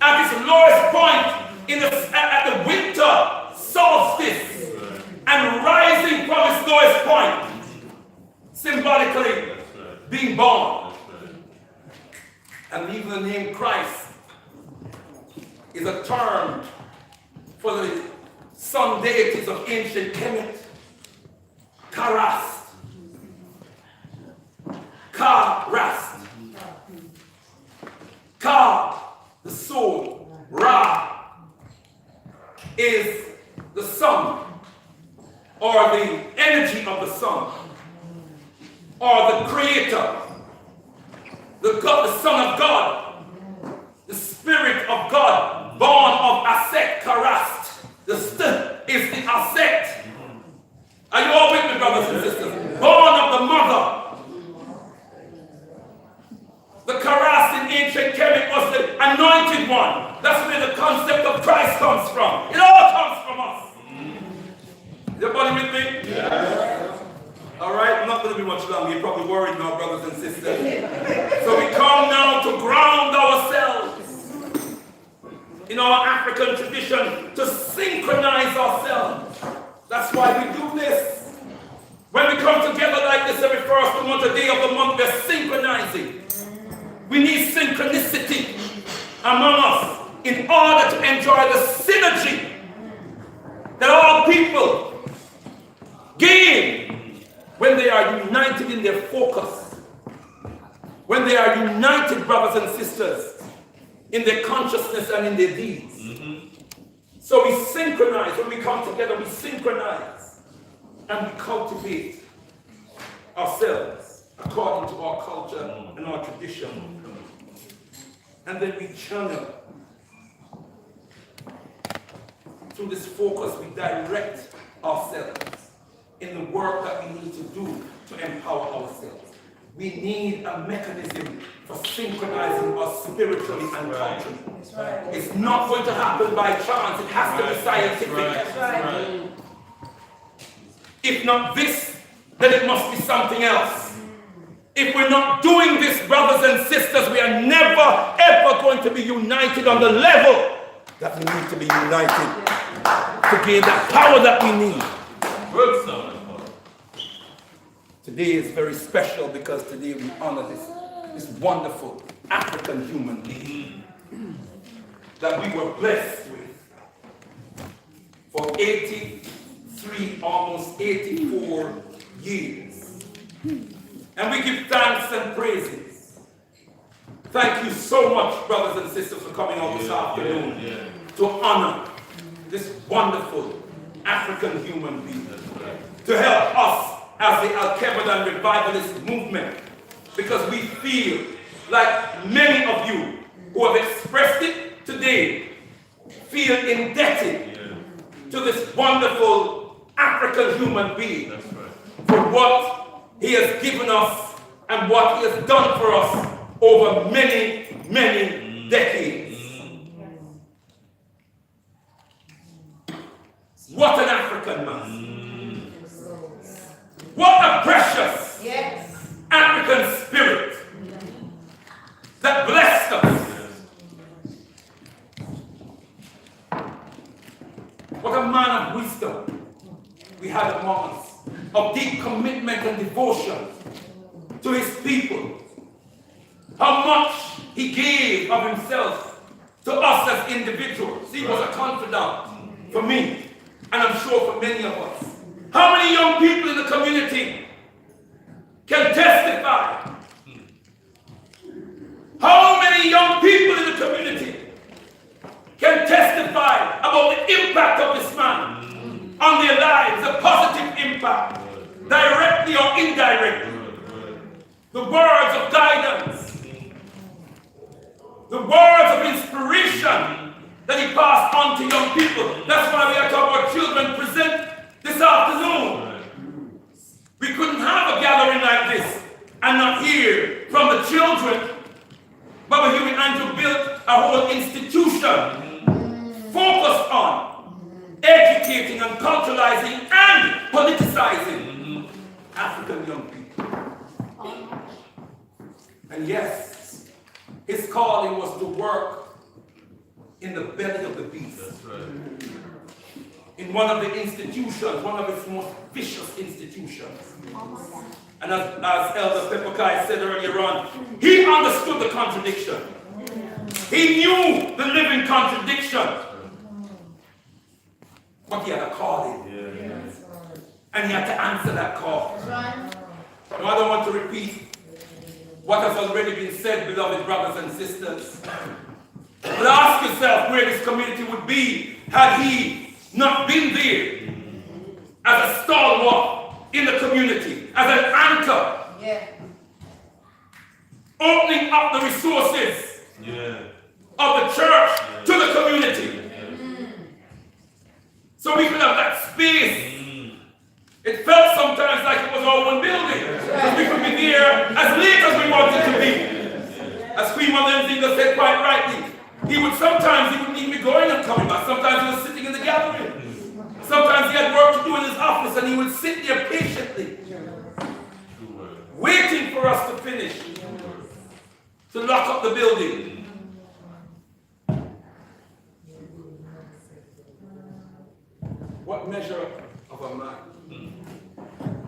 at its lowest point at the winter solstice and rising from its lowest point, symbolically being born. And even the name Christ is a term for the sun deities of ancient Kemet. Karast. Ka, the soul. Ra is the sun, or the energy of the sun, or the creator, the Son of God, the Spirit of God, born of Aset Karast. The st is the Aset. Are you all with me, brothers and sisters? Born of the mother. The Karast in ancient Kemet was the anointed one. That's where the concept of Christ comes from. It all comes from us. Is everybody with me? Yeah. All right, I'm not going to be much longer. You're probably worried now, brothers and sisters. So we come now to ground ourselves in our African tradition, to synchronize ourselves. That's why we do this. When we come together like this every first day of the month, we're synchronizing. We need synchronicity among us in order to enjoy the synergy that all people gain when they are united in their focus, when they are united, brothers and sisters, in their consciousness and in their deeds. So we synchronize. When we come together, we synchronize and we cultivate ourselves according to our culture and our tradition. And then we channel. Through this focus, we direct ourselves in the work that we need to do to empower ourselves. We need a mechanism for synchronizing us spiritually and culturally. It's not going to happen by chance. It has to be scientific. If not this, then it must be something else. If we're not doing this, brothers and sisters, we are never, ever going to be united on the level that we need to be united to gain that power that we need. Today is very special because today we honor this wonderful African human being that we were blessed with for 83, almost 84 years. And we give thanks and praises. Thank you so much, brothers and sisters, for coming out this afternoon to honor this wonderful African human being, to help us as the Alkebu-Lan revivalist movement, because we feel like many of you who have expressed it today feel indebted to this wonderful African human being for what he has given us and what he has done for us over many, many decades. What an African man. What a precious African spirit that blessed us. What a man of wisdom we had among us, of deep commitment and devotion to his people. How much he gave of himself to us as individuals. He was a confidant for me, and I'm sure for many of us. How many young people in the community can testify? How many young people in the community can testify about the impact of this man on their lives, a positive impact, directly or indirectly? The words of guidance, the words of inspiration that he passed on to young people. That's why we are talking about children present this afternoon. We couldn't have a gathering like this and not hear from the children. But Hewie Andrew built a whole institution focused on educating and culturalizing and politicizing African young people. And yes, his calling was to work in the belly of the beast. That's right. In one of the institutions, one of its most vicious institutions. And as Elder Pepperkai said earlier on, he understood the contradiction. He knew the living contradiction. But he had a calling. And he had to answer that call. Now, I don't want to repeat what has already been said, beloved brothers and sisters. But ask yourself where this community would be had he not been there as a stalwart in the community, as an anchor, opening up the resources of the church to the community. So we could have that space. It felt sometimes like it was all one building, because we could be there as late as we wanted to be. As Queen Mother Nzinga said quite rightly, he wouldn't even be going and coming back. Sometimes he was sitting in the gathering. Sometimes he had work to do in his office and he would sit there patiently, waiting for us to finish, to lock up the building. What measure of a man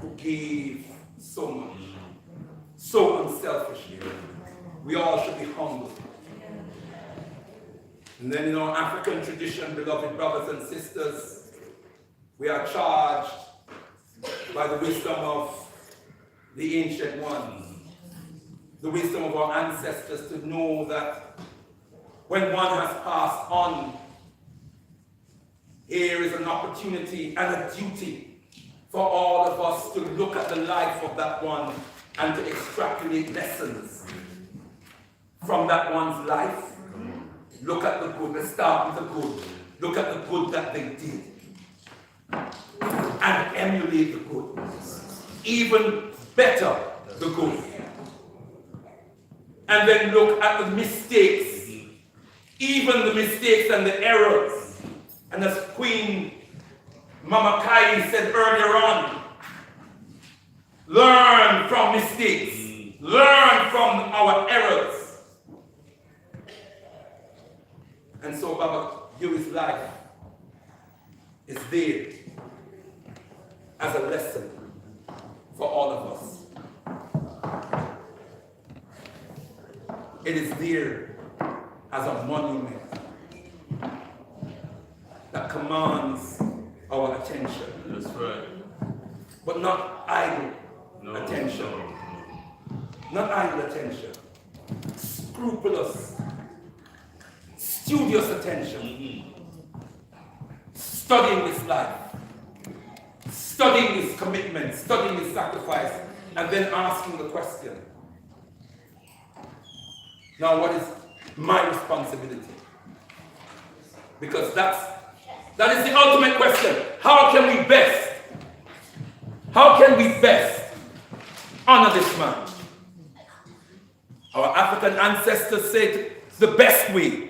who gave so much, so unselfishly. We all should be humble. And then in our African tradition, beloved brothers and sisters, we are charged by the wisdom of the ancient ones, the wisdom of our ancestors, to know that when one has passed on, here is an opportunity and a duty for all of us to look at the life of that one and to extrapolate lessons from that one's life. Look at the good. Let's start with the good. Look at the good that they did. And emulate the good. Even better, the good. And then look at the mistakes. Even the mistakes and the errors. And as Queen Mama Kai said earlier on, Learn from mistakes. Learn from our errors. And so Baba Hewie's life is there as a lesson for all of us. It is there as a monument that commands our attention. That's right. But not idle attention. Not idle attention. Scrupulous, studious attention. Studying this life. Studying his commitment, studying his sacrifice, and then asking the question. Now, what is my responsibility? Because that is the ultimate question. How can we best honor this man? Our African ancestors said the best way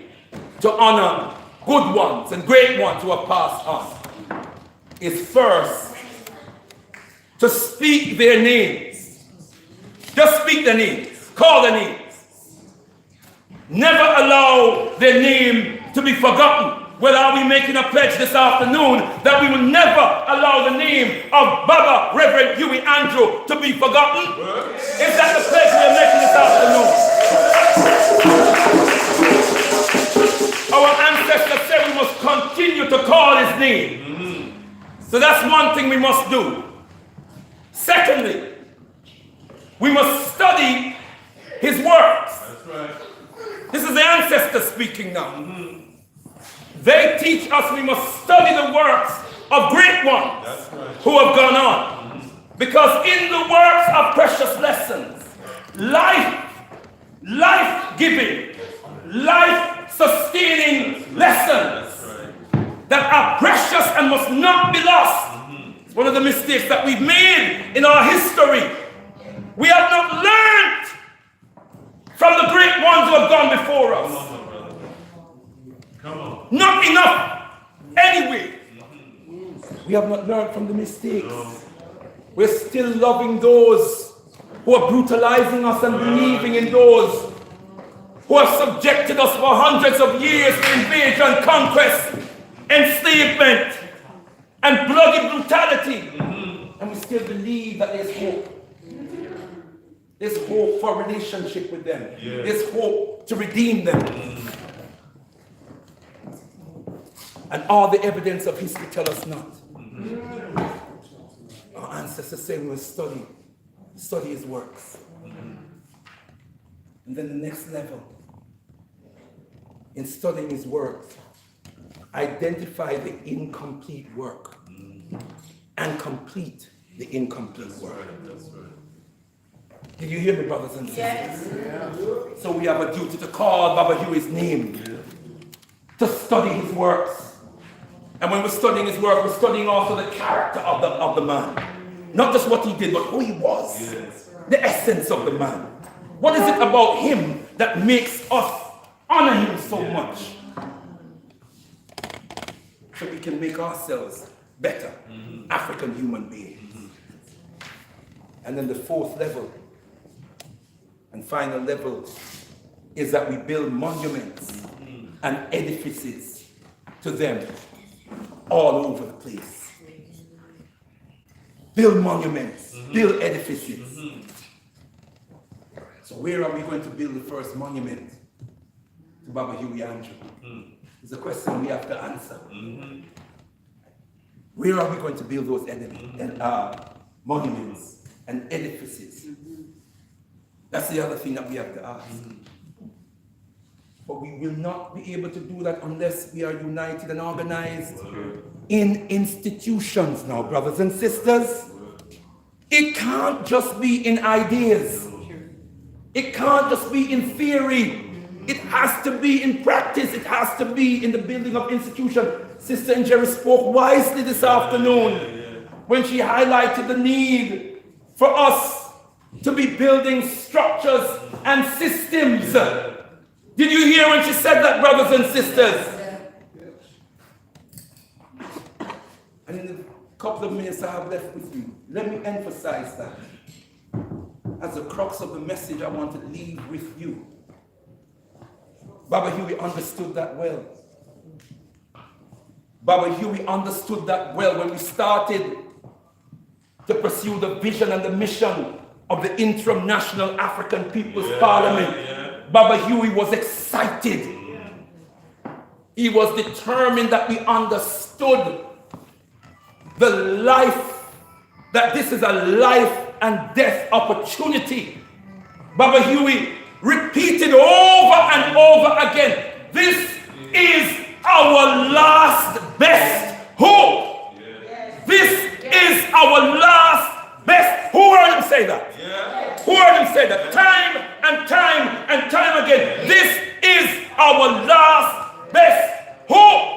to honor good ones and great ones who have passed on is first to speak their names. Just speak their names. Call their names. Never allow their name to be forgotten. Well, are we making a pledge this afternoon that we will never allow the name of Baba Reverend Hewie Andrew to be forgotten? Is that the pledge we are making this afternoon? Our ancestors said we must continue to call his name. So that's one thing we must do. Secondly, we must study his works. That's right. This is the ancestors speaking now. They teach us we must study the works of great ones who have gone on. Because in the works are precious lessons, life-giving, life-sustaining lessons that are precious and must not be lost. It's one of the mistakes that we've made in our history. We have not learned from the great ones who have gone before us. Come on. Not enough. Anyway, we have not learned from the mistakes. We're still loving those who are brutalizing us and believing in those who have subjected us for hundreds of years to invasion, conquest, enslavement, and bloody brutality. And we still believe that there's hope. There's hope for a relationship with them. There's hope to redeem them. And all the evidence of history tell us not. Our ancestors say we must study his works. And then the next level, in studying his works, identify the incomplete work and complete the incomplete work. Did you hear me, brothers and sisters? Yes. So we have a duty to call Baba Hewie's name, to study his works. And when we're studying his work, we're studying also the character of the man. Not just what he did, but who he was. The essence of the man. What is it about him that makes us honor him so much? So we can make ourselves better African human beings. And then the fourth level and final level is that we build monuments and edifices to them all over the place. Build monuments, build edifices. So where are we going to build the first monument to Baba Hewie Andrew? It's a question we have to answer. Where are we going to build those monuments and edifices? That's the other thing that we have to ask. But we will not be able to do that unless we are united and organized in institutions now, brothers and sisters. It can't just be in ideas. It can't just be in theory. It has to be in practice. It has to be in the building of institutions. Sister Njeri spoke wisely this afternoon when she highlighted the need for us to be building structures and systems. Did you hear when she said that, brothers and sisters? And in the couple of minutes I have left with you, let me emphasize that. as the crux of the message I want to leave with you. Baba Hewie understood that well. Baba Hewie understood that well when we started to pursue the vision and the mission of the Interim National African People's Parliament. Baba Hewie was excited. He was determined that we understood the life, that this is a life and death opportunity. Baba Hewie repeated over and over again, this is our last best hope. This is our last best. Who heard him say that? Who heard him say that? Time and time and time again. This is our last best hope.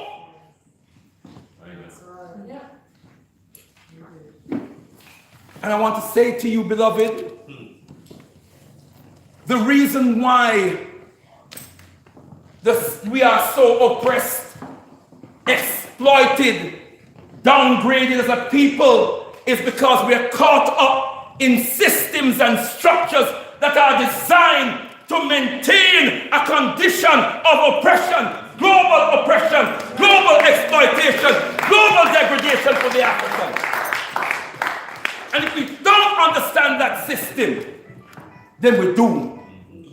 And I want to say to you, beloved, the reason why we are so oppressed, exploited, downgraded as a people is because we are caught up in systems and structures that are designed to maintain a condition of oppression, global exploitation, global degradation for the African. And if we don't understand that system, then we're doomed.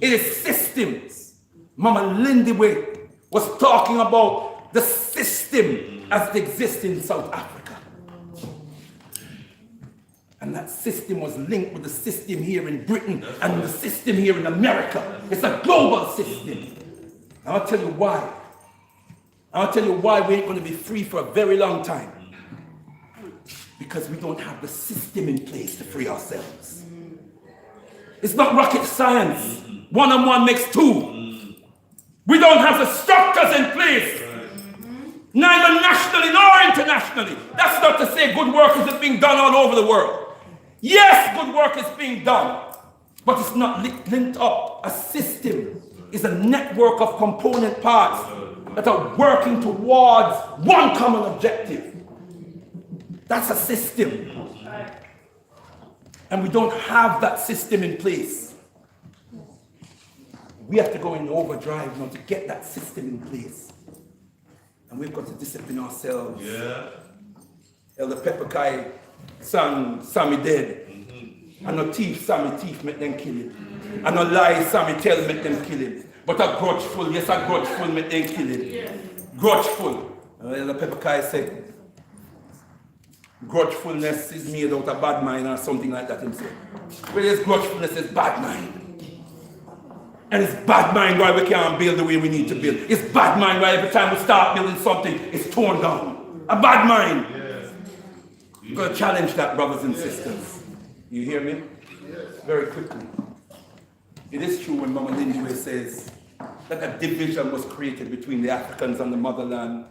It is systems. Mama Lindy was talking about the system as it exists in South Africa. And that system was linked with the system here in Britain and the system here in America. It's a global system. And I'll tell you why. I'll tell you why we ain't going to be free for a very long time. Because we don't have the system in place to free ourselves. It's not rocket science. 1 and 1 makes 2. We don't have the structures in place. Neither nationally nor internationally. That's not to say good work isn't being done all over the world. Yes, good work is being done. But it's not linked up. A system is a network of component parts that are working towards one common objective. That's a system. And we don't have that system in place. We have to go in overdrive now to get that system in place. And we've got to discipline ourselves. Elder Pepperkai sang Sammy dead. And no thief Sammy make them kill him. And no lie Sammy tell make them kill him. But a grudgeful, yes, a grudgeful make them kill him. Grudgeful. Elder Pepperkai said, grudgefulness is made out of bad mind or something like that himself. Where there's grudgefulness is bad mind. And it's bad mind why we can't build the way we need to build. It's bad mind why every time we start building something, it's torn down. A bad mind. You've got to challenge that, brothers and sisters. You hear me? Very quickly. It is true when Mama Lindy says that a division was created between the Africans and the motherland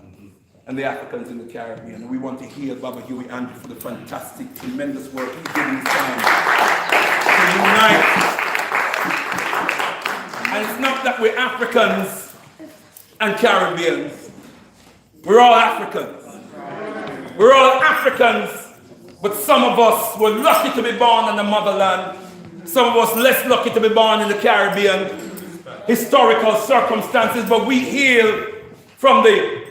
and the Africans in the Caribbean. And we want to hear Baba Hewie Andrew for the fantastic, tremendous work he did in his time to unite. And it's not that we're Africans and Caribbeans. We're all Africans. We're all Africans, but some of us were lucky to be born in the motherland. Some of us less lucky to be born in the Caribbean. Historical circumstances, but we hail from the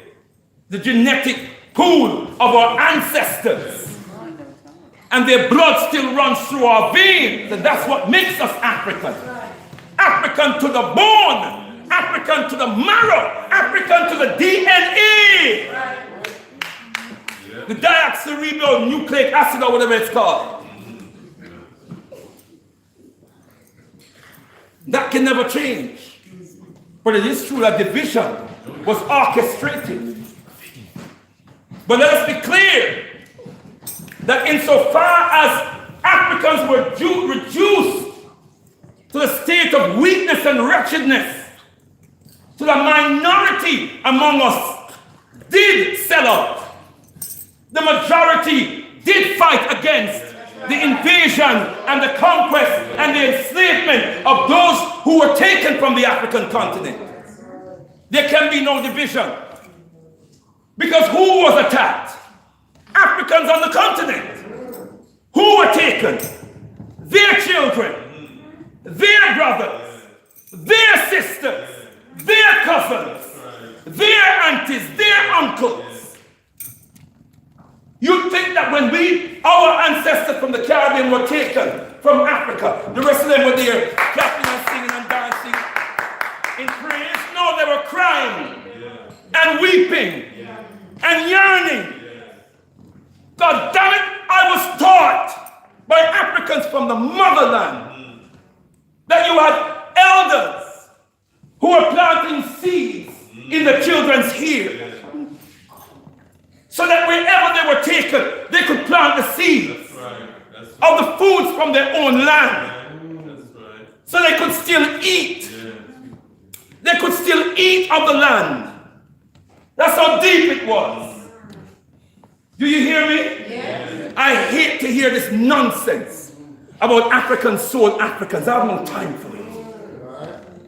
genetic pool of our ancestors. And their blood still runs through our veins. And that's what makes us African. African to the bone. African to the marrow. African to the DNA. The deoxyribonucleic acid or whatever it's called. That can never change. But it is true that division was orchestrated. But let us be clear that insofar as Africans were reduced to the state of weakness and wretchedness, to the minority among us did sell out. The majority did fight against the invasion and the conquest and the enslavement of those who were taken from the African continent. There can be no division. Because who was attacked? Africans on the continent. Who were taken? Their children. their brothers, their sisters, their cousins, their aunties, their uncles. You think that when our ancestors from the Caribbean were taken from Africa, the rest of them were there clapping and singing and dancing in praise? No, they were crying and weeping and yearning. God damn it, I was taught by Africans from the motherland that you had elders who were planting seeds in the children's hair, so that wherever they were taken, they could plant the seeds of the foods from their own land. So they could still eat. They could still eat of the land. That's how deep it was. Do you hear me? Yes. I hate to hear this nonsense about Africans sold Africans. I have no time for it.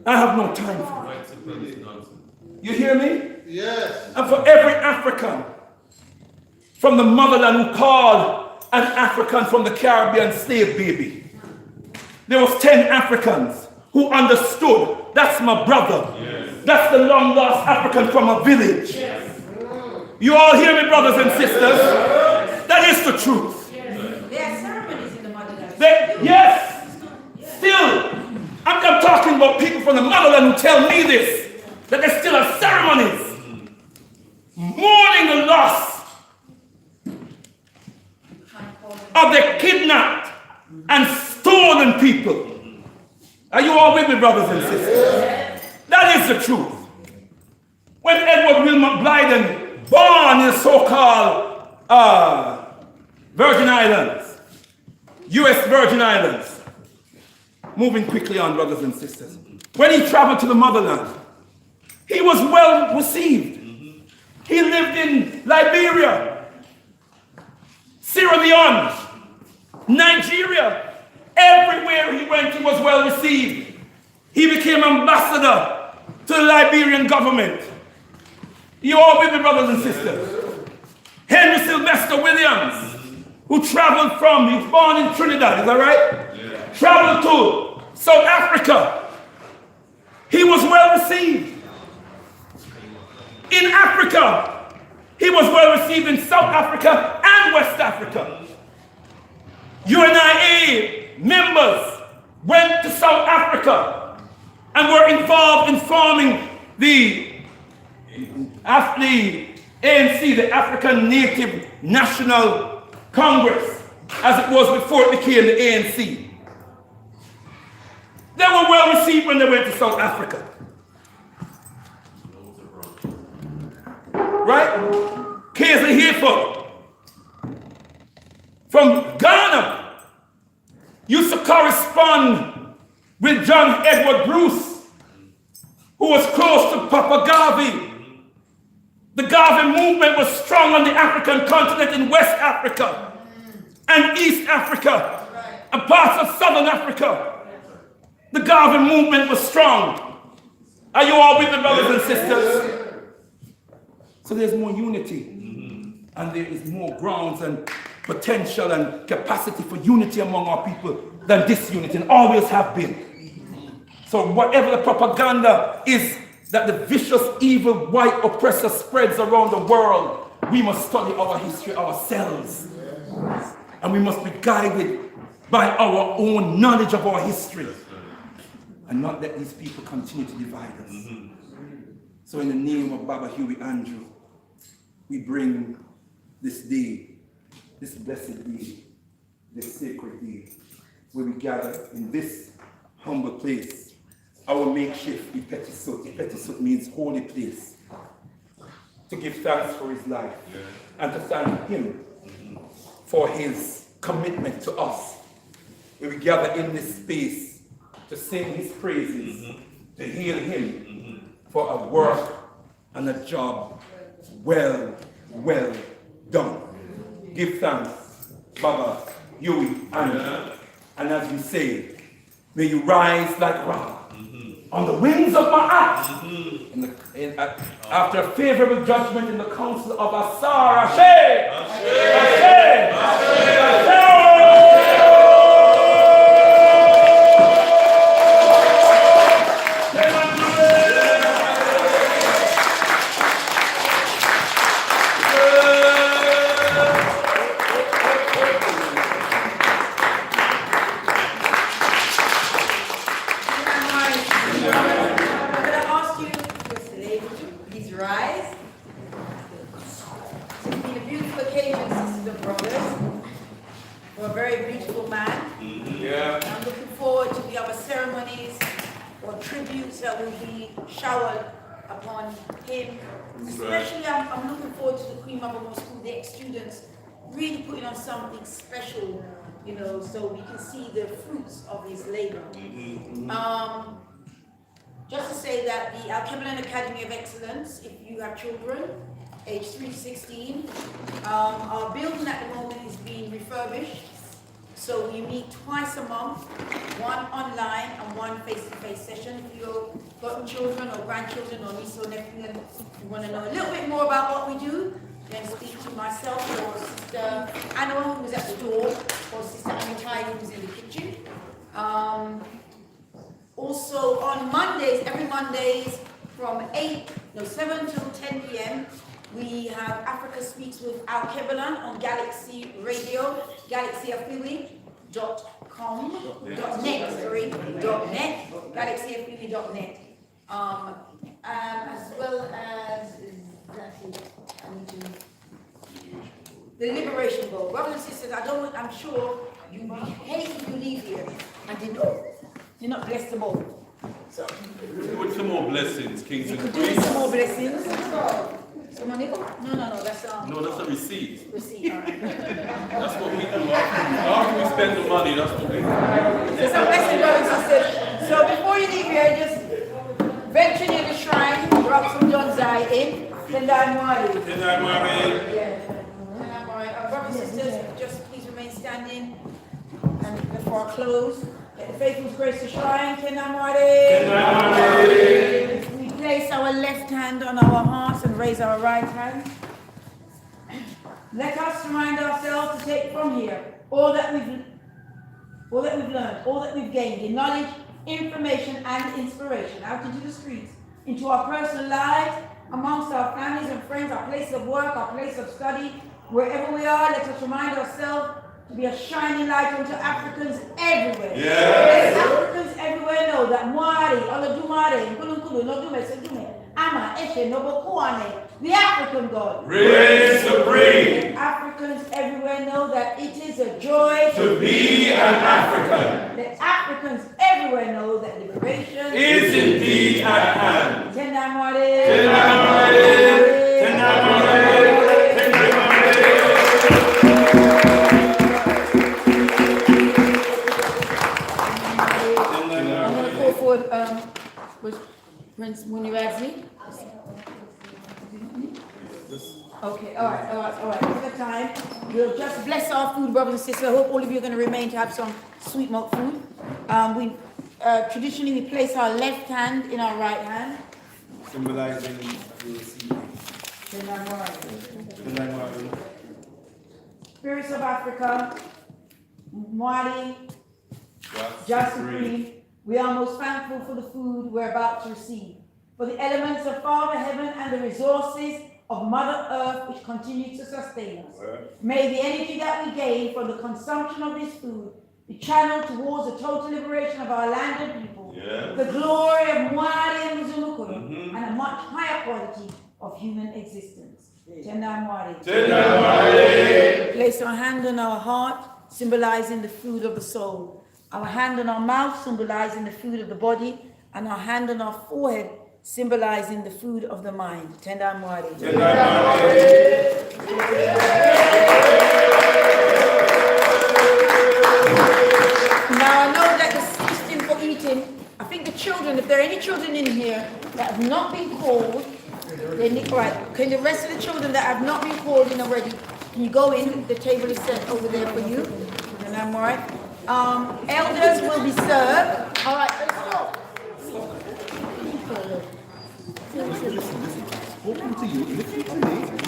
I have no time for it. You hear me? Yes. And for every African from the motherland who called an African from the Caribbean slave baby, there was 10 Africans who understood, that's my brother. Yes. That's the long lost African from a village. Yes. You all hear me, brothers and sisters? Yes. That is the truth. Yes. There are ceremonies in the motherland. Yes. Still, I'm talking about people from the motherland who tell me this, that there still are ceremonies mourning the loss of the kidnapped and stolen people. Are you all with me, brothers and sisters? That is the truth. When Edward Wilmot Blyden, born in the so-called Virgin Islands, U.S. Virgin Islands, moving quickly on, brothers and sisters, when he traveled to the motherland, he was well received. He lived in Liberia, Sierra Leone, Nigeria. Everywhere he went, he was well received. He became ambassador to the Liberian government. You all with me, brothers and sisters? Henry Sylvester Williams, who traveled from, he was born in Trinidad, is that right? Yeah. Traveled to South Africa. He was well received. In Africa, he was well received in South Africa and West Africa. UNIA members went to South Africa and were involved in forming the ANC, the African Native National Congress, as it was before it became the ANC. They were well received when they went to South Africa. Right? Kaiser Hayford from Ghana used to correspond with John Edward Bruce, who was close to Papa Garvey. The Garvey movement was strong on the African continent in West Africa and East Africa and parts of Southern Africa. The Garvey movement was strong. Are you all with me, brothers and sisters? So there's more unity, and there is more grounds and potential and capacity for unity among our people than disunity, and always have been. So whatever the propaganda is that the vicious, evil, white oppressor spreads around the world, we must study our history ourselves. And we must be guided by our own knowledge of our history, and not let these people continue to divide us. So in the name of Baba Hewie Andrew, we bring this day, this blessed day, this sacred day, where we gather in this humble place, our makeshift Ipetisut. Ipetisut means holy place, to give thanks for his life and to thank him for his commitment to us. Where we gather in this space to sing his praises, to hail him for a work and a job well done. Give thanks, Baba Hewie Andrew. And as we say, may you rise like Ra on the wings of Ma'at. After a favorable judgment in the council of Asar, Ashe! Ashe! Ashe! Ashe! rise. It's been a beautiful occasion, sisters and brothers, for a very beautiful man. Yeah. I'm looking forward to the other ceremonies or tributes that will be showered upon him. Especially, I'm looking forward to the Queen Mother School, the ex-students, really putting on something special, you know, so we can see the fruits of his labor. Just to say that the Alkebu-Lan Academy of Excellence, if you have children, age 3 to 16, our building at the moment is being refurbished. So we meet twice a month, one online and one face-to-face session. If you've got children or grandchildren or niece or nephew and you want to know a little bit more about what we do, then speak to myself or Sister Anna, who's at the door, or Sister Amitai, who's in the kitchen. Also on Mondays, every Mondays from 7 till 10 p.m., we have Africa Speaks with Alkebu-Lan on Galaxy Radio, galaxyafili.net, galaxyafili.net. As well as, the Liberation Bowl. Brothers and sisters, I'm sure you hate if you leave here and did not bless the bowl. So, With some more blessings, kings you and could do queens. some more blessings. Some money? No, that's No, that's a receipt. receipt. All right. That's what we do. After we spend the money, that's what we do. So some blessing, brothers and sisters. So before you leave here, just venture near the shrine, drop some John's eye in. Tendai Mwari. Tendai Mwari. Yeah. Tendai Mwari. Brothers and sisters, just please remain standing. And before I close, let the faithful's grace to shrine. Tendai Mwari. Tendai Mwari. We place our left hand on our hearts and raise our right hand. Let us remind ourselves to take from here all that we've learned, all that we've gained in knowledge, information, and inspiration out into the streets, into our personal lives, amongst our families and friends, our place of work, our place of study, wherever we are. Let us remind ourselves to be a shining light unto Africans everywhere. Yes. Let Africans everywhere know that Mwari, Olodumare, Nkulunkulu, Nodume, Sedume, Ama, Eshe, Nobokuane, the African God, Reign supreme. Africans everywhere know that it is a joy To be an African Let Africans everywhere know that liberation is indeed at hand. Tendai Mwari. Tendai Mwari. Tendai Mwari. Tendai I'm going to call forward Prince Muniradzi. Okay, all right. At the time, we'll just bless our food, brothers and sisters. I hope all of you are going to remain to have some sweet milk food. Traditionally, we place our left hand in our right hand. Symbolizing the sea. Spirits of Africa, Mwari, just supreme. We are most thankful for the food we're about to receive, for the elements of Father Heaven and the resources of Mother Earth which continue to sustain us. May the energy that we gain from the consumption of this food be channeled towards the total liberation of our land and people, the glory of Mwari and Mzunukuru, and a much higher quality of human existence. Tendai Mwari. Tendai Mwari. Place our hand on our heart, symbolizing the food of the soul. Our hand on our mouth, symbolizing the food of the body, and our hand on our forehead, symbolizing the food of the mind. Tendai Mwari. Tendai Mwari. Now I know that the system for eating, I think the children, if there are any children in here that have not been called, they need, right, can the rest of the children that have not been called in already, can you go in? The table is set over there for you. And I'm all right. Elders will be served. All right, let's go. Listen. Spoken to you, listen to me.